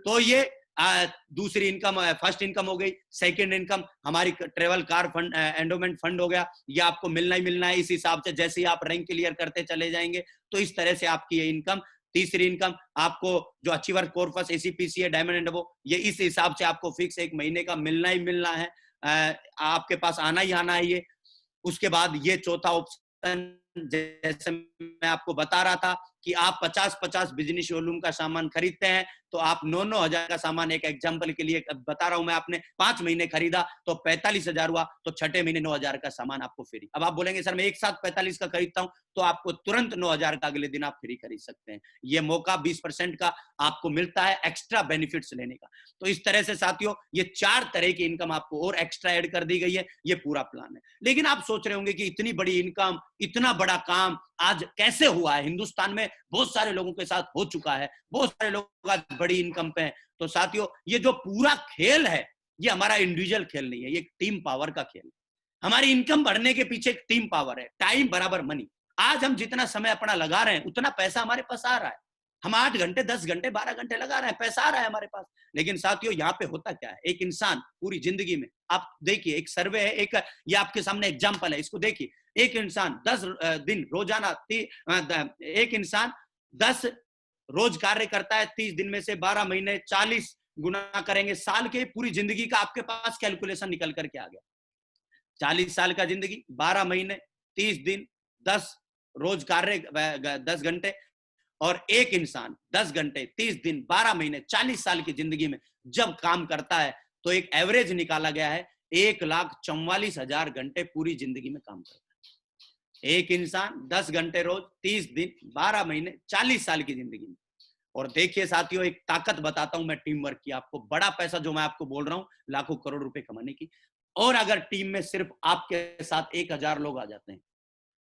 तो ये दूसरी इनकम, फर्स्ट इनकम हो गई। सेकंड इनकम हमारी travel car fund, endowment fund हो गया, ये आपको मिलना है। इस हिसाब से जैसे ही आप रैंक क्लियर करते चले जाएंगे तो इस तरह से आपकी ये इनकम। तीसरी इनकम आपको जो अचीवर कॉर्पस, एसीपीसी है, डायमंड एंड वो, ये इस हिसाब से आपको फिक्स एक महीने का मिलना है, आपके पास आना है ये। उसके बाद ये चौथा ऑप्शन जैसे मैं आपको बता रहा था कि आप 50-50 बिजनेस वॉल्यूम का सामान खरीदते हैं तो आप 9-9 हजार का सामान, एक एग्जांपल के लिए बता रहा हूं मैं, आपने 5 महीने खरीदा तो 45,000 हुआ, तो छठे महीने 9,000 का सामान आपको फ्री। अब आप बोलेंगे सर मैं एक साथ 45 का खरीदता हूं, तो आपको तुरंत 9,000 का अगले दिन आप फ्री खरीद सकते हैं। ये मौका 20% का आपको मिलता है एक्स्ट्रा बेनिफिट्स लेने का। तो इस तरह से साथियों ये 4 तरह की इनकम आपको और एक्स्ट्रा ऐड कर दी गई है, ये पूरा प्लान है। लेकिन आप सोच रहे होंगे कि इतनी बड़ी इनकम, इतना बड़ा काम आज कैसे हुआ है? हिंदुस्तान में बहुत सारे लोगों के साथ हो चुका है, बहुत सारे लोग आज बड़ी इनकम पे हैं। तो साथियों ये जो पूरा खेल है ये हमारा इंडिविजुअल खेल नहीं है, ये टीम पावर का खेल है। हमारी इनकम बढ़ने के पीछे एक टीम पावर है, टाइम बराबर मनी। आज हम जितना समय अपना लगा रहे हैं उतना पैसा हमारे पास आ रहा है। हम 8 घंटे, 10 घंटे, 12 घंटे लगा रहे हैं, पैसा आ रहा है हमारे पास। लेकिन साथियों यहाँ पे होता क्या है, एक इंसान पूरी जिंदगी में, आप देखिए एक सर्वे है, एक ये आपके सामने एग्जाम्पल है, इसको देखिए। एक इंसान 10 दिन रोजाना, एक इंसान 10 रोज कार्य करता है, 30 दिन में से 12 महीने 40 गुना करेंगे साल के, पूरी जिंदगी का आपके पास कैलकुलेशन निकल करके आ गया। 40 साल का जिंदगी, 12 महीने, 30 दिन, 10 रोज कार्य, 10 घंटे, और एक इंसान 10 घंटे, 30 दिन, 12 महीने, 40 साल की जिंदगी में जब काम करता है तो एक एवरेज निकाला गया है 1,44,000 घंटे पूरी जिंदगी में काम करता है। एक इंसान 10 घंटे रोज, 30 दिन, 12 महीने, 40 साल की जिंदगी में। और देखिए साथियों एक ताकत बताता हूं मैं टीम वर्क की, आपको बड़ा पैसा जो मैं आपको बोल रहा हूं, लाखों करोड़ रुपए कमाने की। और अगर टीम में सिर्फ आपके साथ 1,000 लोग आ जाते हैं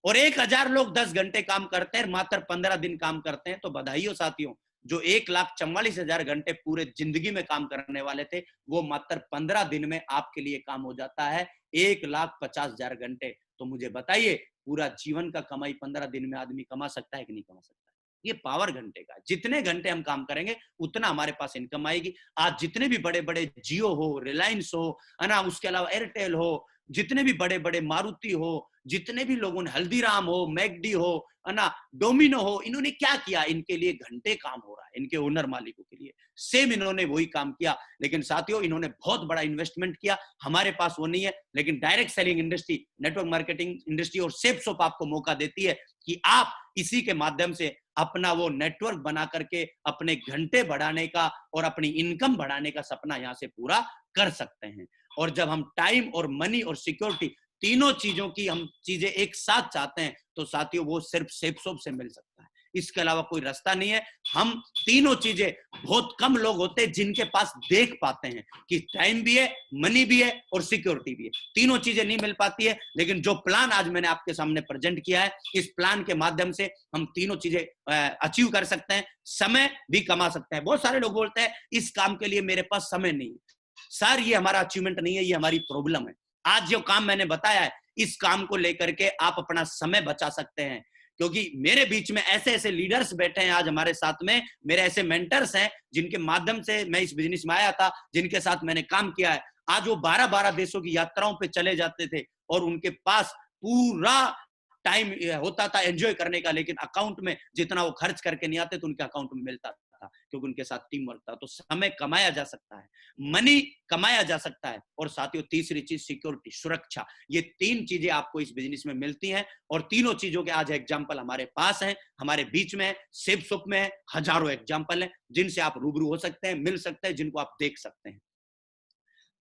और 1,000 लोग 10 घंटे काम करते हैं, मात्र 15 दिन काम करते हैं, तो बधाई हो साथियों, जो 1,44,000 घंटे पूरे जिंदगी में काम करने वाले थे, वो मात्र 15 दिन में आपके लिए काम हो जाता है 1,50,000 घंटे। तो मुझे बताइए, पूरा जीवन का कमाई 15 दिन में आदमी कमा सकता है कि नहीं कमा सकता? ये पावर घंटे का है। जितने घंटे हम काम करेंगे उतना हमारे पास इनकम आएगी। आज जितने भी बड़े बड़े जियो हो, रिलायंस हो, है ना, उसके अलावा एयरटेल हो, जितने भी बड़े बड़े मारुति हो, जितने भी लोगों ने, हल्दीराम हो, मैकडी हो, है ना, डोमिनो हो, इन्होंने क्या किया? इनके लिए घंटे काम हो रहा है, इनके ओनर मालिकों के लिए सेम इन्होंने वही काम किया। लेकिन साथियों, इन्होंने बहुत बड़ा इन्वेस्टमेंट किया, हमारे पास वो नहीं है। लेकिन direct selling industry, network marketing industry और सेपसोप आपको मौका देती है कि आप इसी के माध्यम से अपना वो नेटवर्क बना करके अपने घंटे बढ़ाने का और अपनी इनकम बढ़ाने का सपना यहाँ से पूरा कर सकते हैं। और जब हम टाइम और मनी और सिक्योरिटी, तीनों चीजों की हम चीजें एक साथ चाहते हैं, तो साथियों वो सिर्फ सेपसोप से मिल सकता है, इसके अलावा कोई रास्ता नहीं है। हम तीनों चीजें, बहुत कम लोग होते हैं जिनके पास देख पाते हैं कि टाइम भी है, मनी भी है और सिक्योरिटी भी है। तीनों चीजें नहीं मिल पाती है। लेकिन जो प्लान आज मैंने आपके सामने प्रेजेंट किया है, इस प्लान के माध्यम से हम तीनों चीजें अचीव कर सकते हैं, समय भी कमा सकते हैं। बहुत सारे लोग बोलते हैं इस काम के लिए मेरे पास समय नहीं है। सर, ये हमारा अचीवमेंट नहीं है, ये हमारी प्रॉब्लम है। आज जो काम मैंने बताया है, इस काम को लेकर के आप अपना समय बचा सकते हैं। क्योंकि मेरे बीच में ऐसे ऐसे लीडर्स बैठे हैं आज हमारे साथ में, मेरे ऐसे मेंटर्स हैं जिनके माध्यम से मैं इस बिजनेस में आया था, जिनके साथ मैंने काम किया है। आज वो 12-12 देशों की यात्राओं पे चले जाते थे और उनके पास पूरा टाइम होता था एंजॉय करने का, लेकिन अकाउंट में जितना वो खर्च करके नहीं आते तो उनके अकाउंट में मिलता था, क्योंकि उनके साथ टीम वर्क था। तो समय कमाया जा सकता है, मनी कमाया जा सकता है, और साथियों तीसरी चीज सिक्योरिटी, सुरक्षा। ये तीन चीजें आपको इस बिजनेस में मिलती हैं, और तीनों चीजों के आज एग्जांपल हमारे पास हैं, हमारे बीच में है, सेपसोप में है। हजारों एग्जांपल हैं जिनसे आप रूबरू हो सकते हैं, मिल सकते हैं, जिनको आप देख सकते हैं।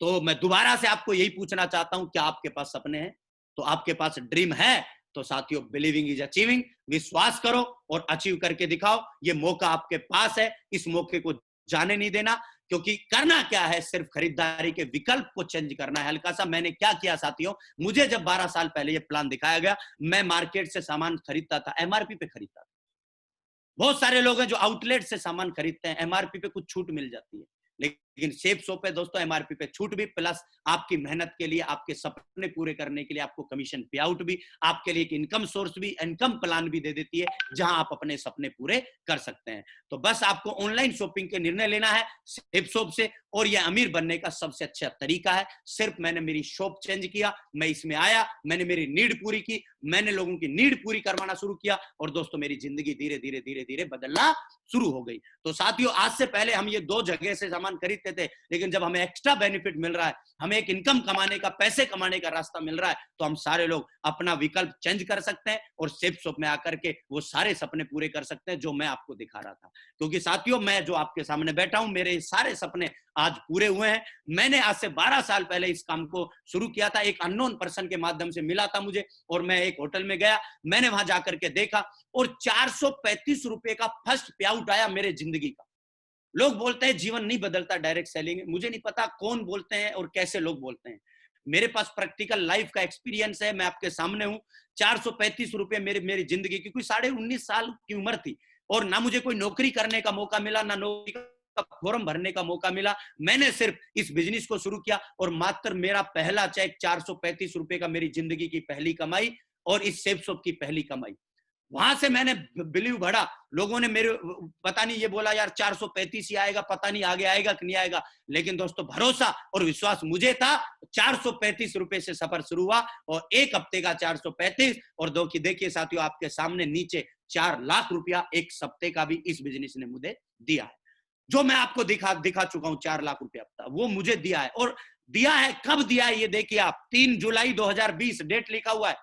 तो मैं दोबारा से आपको यही पूछना चाहता हूं, क्या आपके पास सपने हैं? तो आपके पास ड्रीम है तो साथियों, बिलीविंग इज अचीविंग, विश्वास करो और अचीव करके दिखाओ। ये मौका आपके पास है, इस मौके को जाने नहीं देना। क्योंकि करना क्या है, सिर्फ खरीदारी के विकल्प को चेंज करना है हल्का सा। मैंने क्या किया साथियों, मुझे जब 12 साल पहले ये प्लान दिखाया गया, मैं मार्केट से सामान खरीदता था, एमआरपी पे खरीदता था। बहुत सारे लोग हैं जो आउटलेट से सामान खरीदते हैं, एमआरपी पे कुछ छूट मिल जाती है, लेकिन सेपसोप पे दोस्तों एमआरपी पे छूट भी, प्लस आपकी मेहनत के लिए, आपके सपने पूरे करने के लिए आपको कमीशन पे आउट भी, आपके लिए एक इनकम सोर्स भी, इनकम प्लान भी दे देती है, जहां आप अपने सपने पूरे कर सकते हैं। तो बस आपको ऑनलाइन शॉपिंग के निर्णय लेना है सेपसोप से, और यह अमीर बनने का सबसे अच्छा तरीका है। सिर्फ मैंने मेरी शॉप चेंज किया, मैं इसमें आया, मैंने मेरी नीड पूरी की, मैंने लोगों की नीड पूरी करवाना शुरू किया, और दोस्तों मेरी जिंदगी धीरे धीरे धीरे धीरे बदलना शुरू हो गई। तो साथियों, आज से पहले हम ये 2 जगह से सामान खरीदते थे, लेकिन जब हमें एक्स्ट्रा बेनिफिट मिल रहा है, हमें एक इनकम कमाने का, पैसे कमाने का रास्ता मिल रहा है, तो हम सारे लोग अपना विकल्प चेंज कर सकते हैं और सेपसोप में आकर के वो सारे सपने पूरे कर सकते हैं जो मैं आपको दिखा रहा था। क्योंकि साथियों, मैं जो आपके सामने बैठा हूं, मेरे सारे सपने आज पूरे हुए हैं। मैंने आज से 12 साल पहले इस काम को शुरू किया था, एक अननोन पर्सन के माध्यम से मिला था मुझे, और मैं एक होटल में गया, मैंने वहां जाकर के देखा, और 435 रुपए का फर्स्ट पे आउट आया मेरे जिंदगी का। लोग बोलते हैं जीवन नहीं बदलता डायरेक्ट सेलिंग, मुझे नहीं पता कौन बोलते हैं और कैसे लोग बोलते हैं। मेरे पास प्रैक्टिकल लाइफ का एक्सपीरियंस है, मैं आपके सामने हूं। 435 रुपए मेरी जिंदगी की, कोई 19.5 साल की उम्र थी, और ना मुझे कोई नौकरी करने का मौका मिला, ना नौकरी का फॉर्म भरने का मौका मिला। मैंने सिर्फ इस बिजनेस को शुरू किया, और मात्र मेरा पहला चेक 435 रुपए का, मेरी जिंदगी की पहली कमाई, और इस सेपसोप की पहली कमाई। वहां से मैंने बिलीव बढ़ा। लोगों ने मेरे, पता नहीं, ये बोला यार 435 ही आएगा, पता नहीं आगे आएगा कि नहीं आएगा, लेकिन दोस्तों भरोसा और विश्वास मुझे था। 435 रुपए से सफर शुरू हुआ, और एक हफ्ते का 435, और देखिए साथियों, आपके सामने नीचे 4 लाख रुपया एक हफ्ते का भी इस बिजनेस ने मुझे दिया है। जो मैं आपको दिखा चुका हूं, 4 लाख रुपया वो मुझे दिया है। और दिया है कब दिया है, ये देखिए आप, 3 जुलाई 2020 डेट लिखा हुआ है।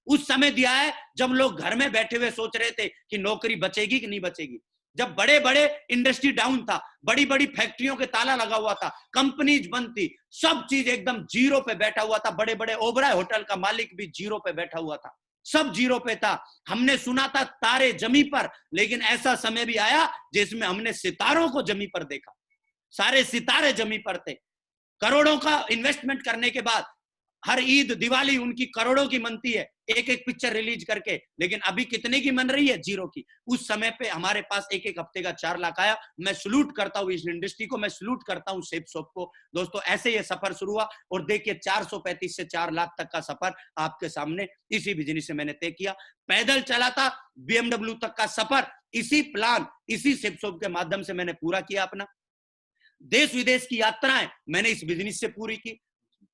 उस समय दिया है जब लोग घर में बैठे हुए सोच रहे थे कि नौकरी बचेगी कि नहीं बचेगी, जब बड़े बड़े इंडस्ट्री डाउन था, बड़ी बड़ी फैक्ट्रियों के ताला लगा हुआ था, कंपनीज बंद थी, सब चीज एकदम जीरो पे बैठा हुआ था। बड़े बड़े ओबराय होटल का मालिक भी जीरो पे बैठा हुआ था, सब जीरो पे था। हमने सुना था तारे जमी पर, लेकिन ऐसा समय भी आया जिसमें हमने सितारों को जमी पर देखा। सारे सितारे जमी पर थे। करोड़ों का इन्वेस्टमेंट करने के बाद हर ईद दिवाली उनकी करोड़ों की मनती है एक एक पिक्चर रिलीज करके, लेकिन अभी कितने की मन रही है? 0 की। उस समय पे हमारे पास एक एक हफ्ते का 4 लाख आया। मैं सलूट करता हूं इस इंडस्ट्री को, मैं सलूट करता हूं सेप शॉप को। दोस्तों ऐसे ये सफर शुरू हुआ और देखिए 435 से 4 लाख तक का सफर आपके सामने इसी बिजनेस से मैंने तय किया। पैदल चला था BMW तक का सफर, इसी प्लान, इसी सेप शॉप के माध्यम से मैंने पूरा किया अपना। देश विदेश की यात्राएं मैंने इस बिजनेस से पूरी की,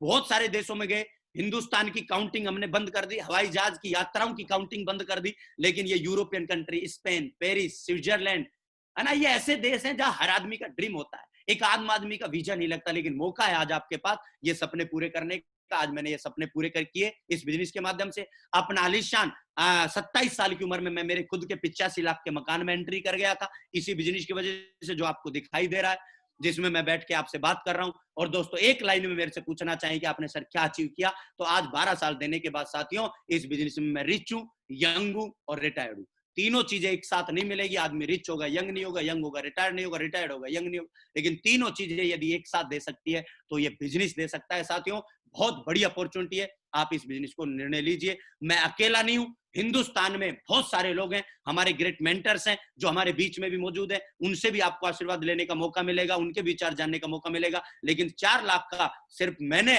बहुत सारे देशों में गए। हिंदुस्तान की काउंटिंग हमने बंद कर दी, हवाई जहाज की यात्राओं की काउंटिंग बंद कर दी, लेकिन ये European country, Spain, Paris, Switzerland, है ना, ये ऐसे देश हैं जहां हर आदमी का ड्रीम होता है। एक आम आदमी का वीजा नहीं लगता, लेकिन मौका है आज आपके पास ये सपने पूरे करने का। आज मैंने ये सपने पूरे कर किए इस बिजनेस के माध्यम से। अपना आलिशान 27 साल की उम्र में मैं मेरे खुद के 85 लाख के मकान में एंट्री कर गया था, इसी बिजनेस की वजह से जो आपको दिखाई दे रहा है, जिसमें मैं बैठ के आपसे बात कर रहा हूं। और दोस्तों एक लाइन में मेरे से पूछना चाहिए कि आपने सर क्या अचीव किया, तो आज 12 साल देने के बाद साथियों इस बिजनेस में मैं रिच हूं, यंग हूं और रिटायर्ड हूं। तीनों चीजें एक साथ नहीं मिलेगी। आदमी रिच होगा, यंग नहीं होगा, यंग होगा, रिटायर्ड नहीं होगा, रिटायर्ड होगा, यंग नहीं होगा, लेकिन तीनों चीजें यदि एक साथ दे सकती है तो ये बिजनेस दे सकता है। साथियों बहुत बड़ी अपॉर्चुनिटी है, आप इस बिजनेस को निर्णय लीजिए। मैं अकेला नहीं हूं, हिंदुस्तान में बहुत सारे लोग हैं, हमारे ग्रेट मेंटर्स हैं जो हमारे बीच में भी मौजूद हैं, उनसे भी आपको आशीर्वाद लेने का मौका मिलेगा, उनके विचार जानने का मौका मिलेगा। लेकिन 4 लाख का सिर्फ मैंने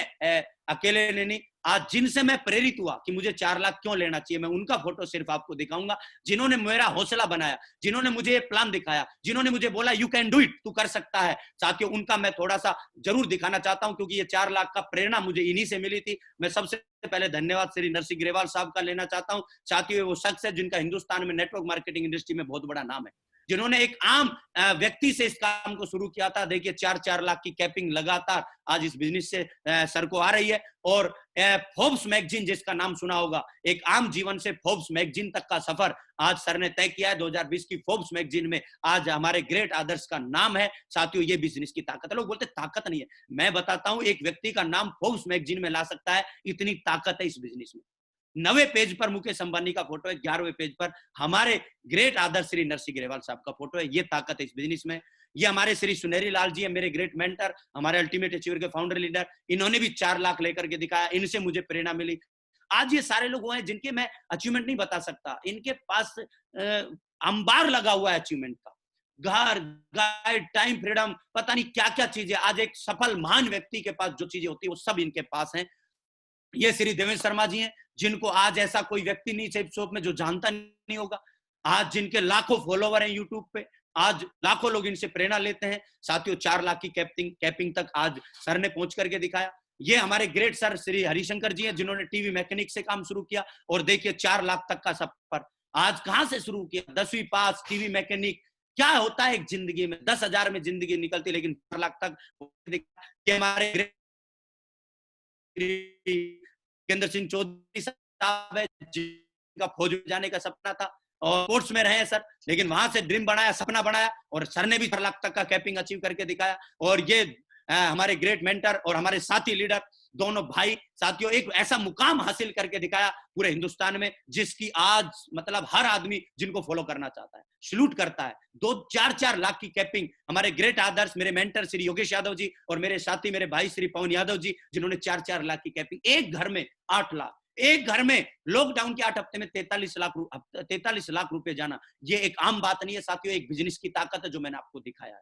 अकेले नहीं, आज जिनसे मैं प्रेरित हुआ कि मुझे 4 लाख क्यों लेना चाहिए, मैं उनका फोटो सिर्फ आपको दिखाऊंगा, जिन्होंने मेरा हौसला बनाया, जिन्होंने मुझे ये प्लान दिखाया, जिन्होंने मुझे बोला यू कैन डू इट, तू कर सकता है। साथियों उनका मैं थोड़ा सा जरूर दिखाना चाहता हूं, क्योंकि ये 4 लाख का प्रेरणा मुझे इन्हीं से मिली थी। मैं सबसे पहले धन्यवाद श्री नरसिंह ग्रेवाल साहब का लेना चाहता हूं। साथियों वो शख्स है जिनका हिंदुस्तान में नेटवर्क मार्केटिंग इंडस्ट्री में बहुत बड़ा नाम है, जिन्होंने एक आम व्यक्ति से इस काम को शुरू किया था। देखिए 4-4 लाख की कैपिंग लगातार आज इस बिजनेस से सर को आ रही है। और फोर्ब्स मैगजीन जिसका नाम सुना होगा, एक आम जीवन से फोर्ब्स मैगजीन तक का सफर आज सर ने तय किया है। 2020 की फोर्ब्स मैगजीन में आज हमारे ग्रेट आदर्श का नाम है। साथियों ये बिजनेस की ताकत है। लोग बोलते ताकत नहीं है, मैं बताता हूं एक व्यक्ति का नाम फोर्ब्स मैगजीन में ला सकता है, इतनी ताकत है इस बिजनेस में। 9वें पेज पर मुकेश अंबानी का फोटो है, 11वें पेज पर हमारे ग्रेट आदर्श श्री नरसिंह ग्रेवाल साहब का फोटो है। ये ताकत है इस बिजनेस में। ये हमारे श्री सुनहरी लाल जी है, मेरे ग्रेट मेंटर, हमारे अल्टीमेट अचीवर के फाउंडर लीडर, इन्होंने भी 4 लाख लेकर के दिखाया, इनसे मुझे प्रेरणा मिली। आज ये सारे लोग वो हैं जिनके मैं अचीवमेंट नहीं बता सकता, इनके पास अंबार लगा हुआ है अचीवमेंट का, घर, गाइड, टाइम फ्रीडम, पता नहीं क्या क्या चीजें। आज एक सफल महान व्यक्ति के पास जो चीजें होती है वो सब इनके पास है। ये श्री देवेंद्र शर्मा जी हैं, जिनको आज ऐसा कोई व्यक्ति नहीं सेप शॉप में जो जानता नहीं होगा, आज जिनके लाखों फॉलोवर हैं यूट्यूब पे, आज लाखों लोग इनसे प्रेरणा लेते हैं। साथियों 4 लाख की कैपिंग तक आज सर ने पहुंच करके दिखाया। ये हमारे ग्रेट सर श्री हरिशंकर जी हैं, जिन्होंने टीवी मैकेनिक से काम शुरू किया और देखिए 4 लाख तक का सफर आज कहां से शुरू किया। 10वीं पास, टीवी मैकेनिक, क्या होता है एक जिंदगी में, 10,000 में जिंदगी निकलती, लेकिन 4 लाख तक। हमारे केंद्र सिंह चौधरी साहब है, जिनका फौज में जाने का सपना था और कोर्ट्स में रहे हैं सर, लेकिन वहां से ड्रीम बनाया, सपना बनाया और सर ने भी 4 लाख तक का कैपिंग अचीव करके दिखाया। और ये हमारे ग्रेट मेंटर और हमारे साथी लीडर दोनों भाई, साथियों एक ऐसा मुकाम हासिल करके दिखाया पूरे हिंदुस्तान में, जिसकी आज मतलब हर आदमी जिनको फॉलो करना चाहता है सलूट करता है। 2-4 लाख की कैपिंग हमारे ग्रेट आदर्श, मेरे मेंटर श्री योगेश यादव जी और मेरे साथी मेरे भाई श्री पवन यादव जी, जिन्होंने 4-4 लाख की कैपिंग, एक घर में 8 लाख, एक घर में लॉकडाउन के 8 हफ्ते में 43 लाख रुपए जाना, ये एक आम बात नहीं है साथियों, एक बिजनेस की ताकत है जो मैंने आपको दिखाया है।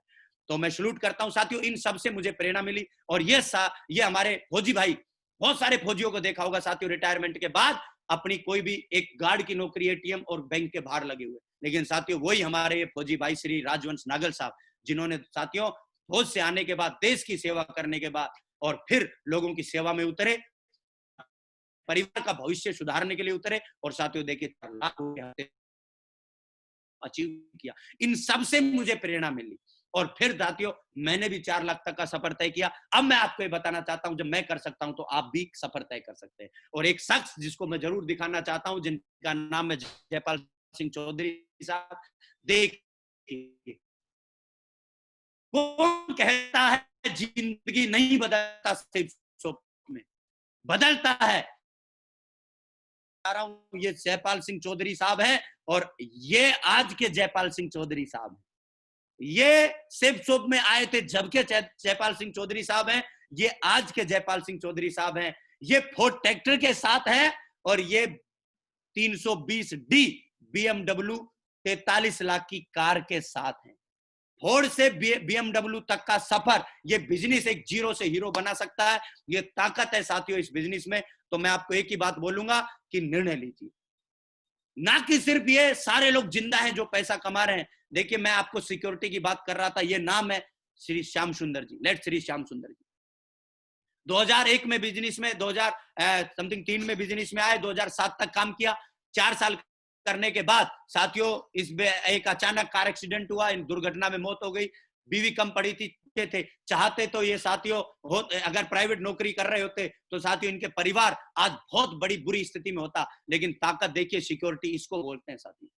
तो मैं सलूट करता हूं साथियों, इन सब से मुझे प्रेरणा मिली। और ये हमारे फौजी भाई, बहुत सारे फौजियों को देखा होगा साथियों, रिटायरमेंट के बाद अपनी कोई भी एक गार्ड की नौकरी एटीएम और बैंक के बाहर लगे हुए, लेकिन साथियों वही हमारे ये फौजी भाई श्री राजवंश नागल साहब, जिन्होंने साथियों फौज से आने के बाद, देश की सेवा करने के बाद और फिर लोगों की सेवा में उतरे, परिवार का भविष्य सुधारने के लिए उतरे और साथियों देखिए 4 लाख अचीव किया। इन सब से मुझे प्रेरणा मिली और फिर साथियों मैंने भी 4 लाख तक का सफर तय किया। अब मैं आपको ये बताना चाहता हूं, जब मैं कर सकता हूं तो आप भी सफर तय कर सकते हैं। और एक शख्स जिसको मैं जरूर दिखाना चाहता हूं, जिनका नाम है जयपाल सिंह चौधरी साहब। देखिए कौन कहता है जिंदगी नहीं बदलता, सिर्फ में बदलता है। ये जयपाल सिंह चौधरी साहब है और ये आज के जयपाल सिंह चौधरी साहब है। ये सेप शॉप में आए थे जबकि जयपाल सिंह चौधरी साहब हैं, ये आज के जयपाल सिंह चौधरी साहब हैं। ये फोर्ड ट्रैक्टर के साथ है और ये 320D BMW 43 लाख की कार के साथ है। फोर्ड से BMW तक का सफर, ये बिजनेस एक जीरो से हीरो बना सकता है। ये ताकत है साथियों इस बिजनेस में। तो मैं आपको एक ही बात बोलूंगा कि निर्णय लीजिए, ना कि सिर्फ ये सारे लोग जिंदा हैं जो पैसा कमा रहे हैं। देखिए, मैं आपको सिक्योरिटी की बात कर रहा था, ये नाम है श्री श्याम सुंदर जी, लेट श्री श्याम सुंदर जी। 2001 में बिजनेस में, 2000 समथिंग 3 में बिजनेस में आए, 2007 तक काम किया। 4 साल करने के बाद साथियों इस एक अचानक कार एक्सीडेंट हुआ, इन दुर्घटना में मौत हो गई। बीवी कम पड़ी थी, थे चाहते तो ये साथियों अगर प्राइवेट नौकरी कर रहे होते तो साथियों इनके परिवार आज बहुत बड़ी बुरी स्थिति में होता। लेकिन ताकत देखिए, सिक्योरिटी इसको बोलते हैं साथियों।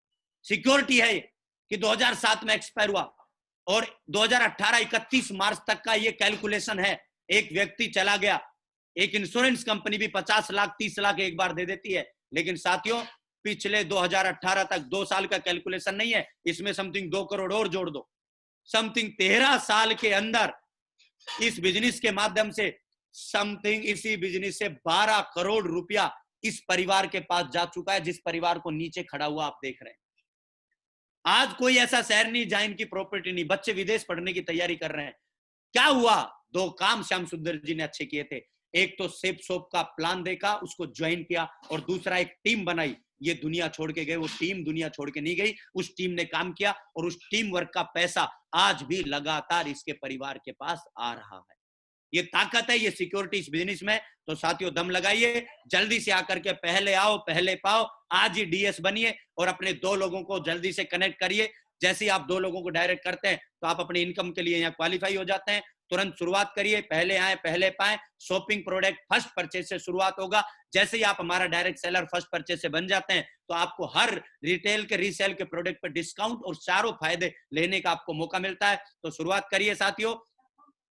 सिक्योरिटी है कि 2007 में एक्सपायर हुआ और 2018 31 मार्च तक का ये कैलकुलेशन है। एक व्यक्ति चला गया, एक इंश्योरेंस कंपनी भी 50 लाख 30 लाख एक बार दे देती है। लेकिन साथियों पिछले 2018 तक 2 साल का कैलकुलेशन नहीं है, इसमें समथिंग 2 करोड़ और जोड़ दो। समथिंग 13 साल के अंदर इस बिजनेस के माध्यम से समथिंग इसी बिजनेस से 12 करोड़ रुपया इस परिवार के पास जा चुका है, जिस परिवार को नीचे खड़ा हुआ आप देख रहे हैं। आज कोई ऐसा शहर नहीं जहां इनकी प्रॉपर्टी नहीं। बच्चे विदेश पढ़ने की तैयारी कर रहे हैं। क्या हुआ? 2 काम श्याम सुंदर जी ने अच्छे किए थे। एक तो सेफ शॉप का प्लान देखा, उसको ज्वाइन किया, और दूसरा एक टीम बनाई। ये दुनिया छोड़ के गए, वो टीम दुनिया छोड़ के नहीं गई, उस टीम ने काम किया और उस टीम वर्क का पैसा आज भी लगातार इसके परिवार के पास आ रहा है। ये ताकत है, ये सिक्योरिटी इस बिजनेस में। तो साथियों दम लगाइए, जल्दी से आकर के पहले आओ पहले पाओ। आज ही डीएस बनिए और अपने 2 लोगों को जल्दी से कनेक्ट करिए। जैसे ही आप 2 लोगों को डायरेक्ट करते हैं तो आप अपनी इनकम के लिए यहाँ क्वालिफाई हो जाते हैं। तुरंत शुरुआत करिए, पहले आए पहले पाए। शॉपिंग प्रोडक्ट फर्स्ट परचेज से शुरुआत होगा। जैसे ही आप हमारा डायरेक्ट सेलर फर्स्ट परचेज से बन जाते हैं तो आपको हर रिटेल के रीसेल के प्रोडक्ट पर डिस्काउंट और चारों फायदे लेने का आपको मौका मिलता है। तो शुरुआत करिए साथियों,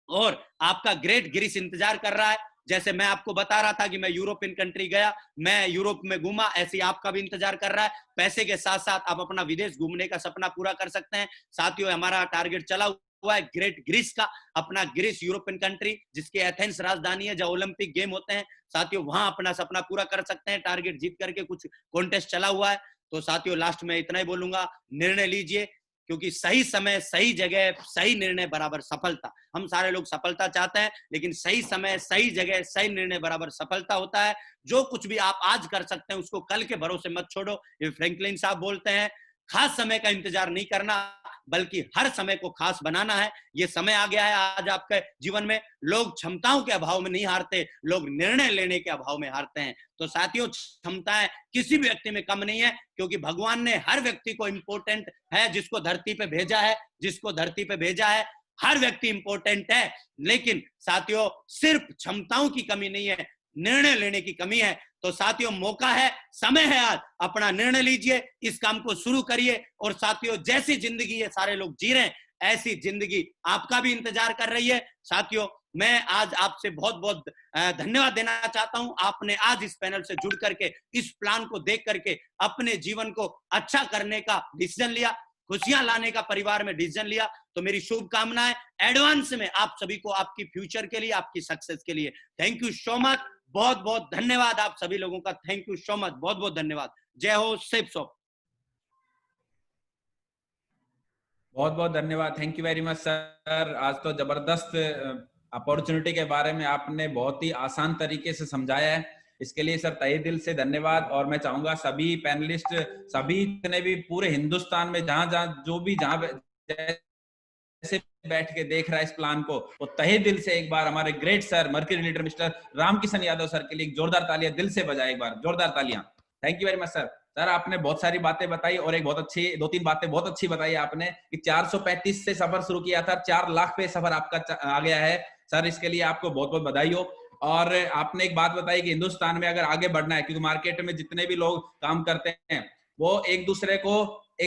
और आपका ग्रेट गिरीश इंतजार कर रहा है। जैसे मैं आपको बता रहा था कि मैं यूरोपियन कंट्री गया, मैं यूरोप में घूमा, ऐसे ही आपका भी इंतजार कर रहा है। पैसे के साथ साथ आप अपना विदेश घूमने का सपना पूरा कर सकते हैं। साथियों हमारा टारगेट चला हुआ है ग्रेट ग्रीस का, अपना ग्रीस यूरोपियन कंट्री जिसके एथेंस राजधानी है, जहां ओलंपिक गेम होते हैं। साथियों वहां अपना सपना पूरा कर सकते हैं। टारगेट जीत करके कुछ कॉन्टेस्ट चला हुआ है। तो साथियों लास्ट में इतना ही बोलूंगा, निर्णय लीजिए, क्योंकि सही समय सही जगह सही निर्णय बराबर सफलता। हम सारे लोग सफलता चाहते हैं, लेकिन सही समय सही जगह सही निर्णय बराबर सफलता होता है। जो कुछ भी आप आज कर सकते हैं उसको कल के भरोसे मत छोड़ो। ये फ्रैंकलिन साहब बोलते हैं, खास समय का इंतजार नहीं करना बल्कि हर समय को खास बनाना है। ये समय आ गया है आज आपके जीवन में। लोग क्षमताओं के अभाव में नहीं हारते, लोग निर्णय लेने के अभाव में हारते हैं। तो साथियों क्षमताएं किसी भी व्यक्ति में कम नहीं है, क्योंकि भगवान ने हर व्यक्ति को इंपॉर्टेंट है जिसको धरती पे भेजा है, जिसको धरती पे भेजा है। हर व्यक्ति इंपॉर्टेंट है, लेकिन साथियों सिर्फ क्षमताओं की कमी नहीं है, निर्णय लेने की कमी है। तो साथियों मौका है, समय है, आज अपना निर्णय लीजिए, इस काम को शुरू करिए। और साथियों जैसी जिंदगी ये सारे लोग जी रहे हैं ऐसी जिंदगी आपका भी इंतजार कर रही है। साथियों मैं आज आपसे बहुत बहुत धन्यवाद देना चाहता हूं। आपने आज इस पैनल से जुड़ करके इस प्लान को देख करके अपने जीवन को अच्छा करने का डिसीजन लिया, खुशियां लाने का परिवार में डिसीजन लिया। तो मेरी शुभकामनाएं एडवांस में आप सभी को, आपकी फ्यूचर के लिए, आपकी सक्सेस के लिए। थैंक यू सो मच, बहुत बहुत धन्यवाद आप सभी लोगों का। थैंक यू सो मच, बहुत बहुत धन्यवाद। जय हो, सेफ शॉप। बहुत बहुत धन्यवाद, thank you very much sir. आज तो जबरदस्त अपॉर्चुनिटी के बारे में आपने बहुत ही आसान तरीके से समझाया है, इसके लिए सर तहे दिल से धन्यवाद। और मैं चाहूंगा सभी पैनलिस्ट, सभी जितने भी पूरे हिंदुस्तान में जहां जहां जो भी जहां जैसे बैठ के देख रहा है इस प्लान को, तो तहे दिल से एक बार हमारे great sir mercury leader mister Ramkishan Yadav sir के लिए एक जोरदार तालियां दिल से बजाए, एक बार जोरदार तालियां। Thank you very much sir. Sir आपने बहुत सारी बातें बताई और एक बहुत अच्छी 2-3 बातें बहुत अच्छी बताई आपने कि 435 से सफर शुरू किया था, 4 लाख पे सफर आपका आ गया है सर, इसके लिए आपको बहुत बहुत बधाई हो। और आपने एक बात बताई कि हिंदुस्तान में अगर आगे बढ़ना है, क्योंकि मार्केट में जितने भी लोग काम करते हैं वो एक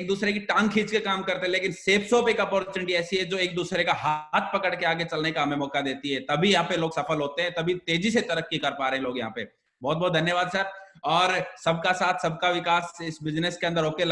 दूसरे की टांग खींच के काम करते हैं, लेकिन सेफ शॉप एक अपॉर्चुनिटी ऐसी है जो एक दूसरे का हाथ पकड़ के आगे चलने का हमें मौका देती है। तभी यहाँ पे लोग सफल होते हैं, तभी तेजी से तरक्की कर पा रहे लोग यहाँ पे। बहुत बहुत धन्यवाद सर। और सबका साथ सबका विकास इस बिजनेस के अंदर होके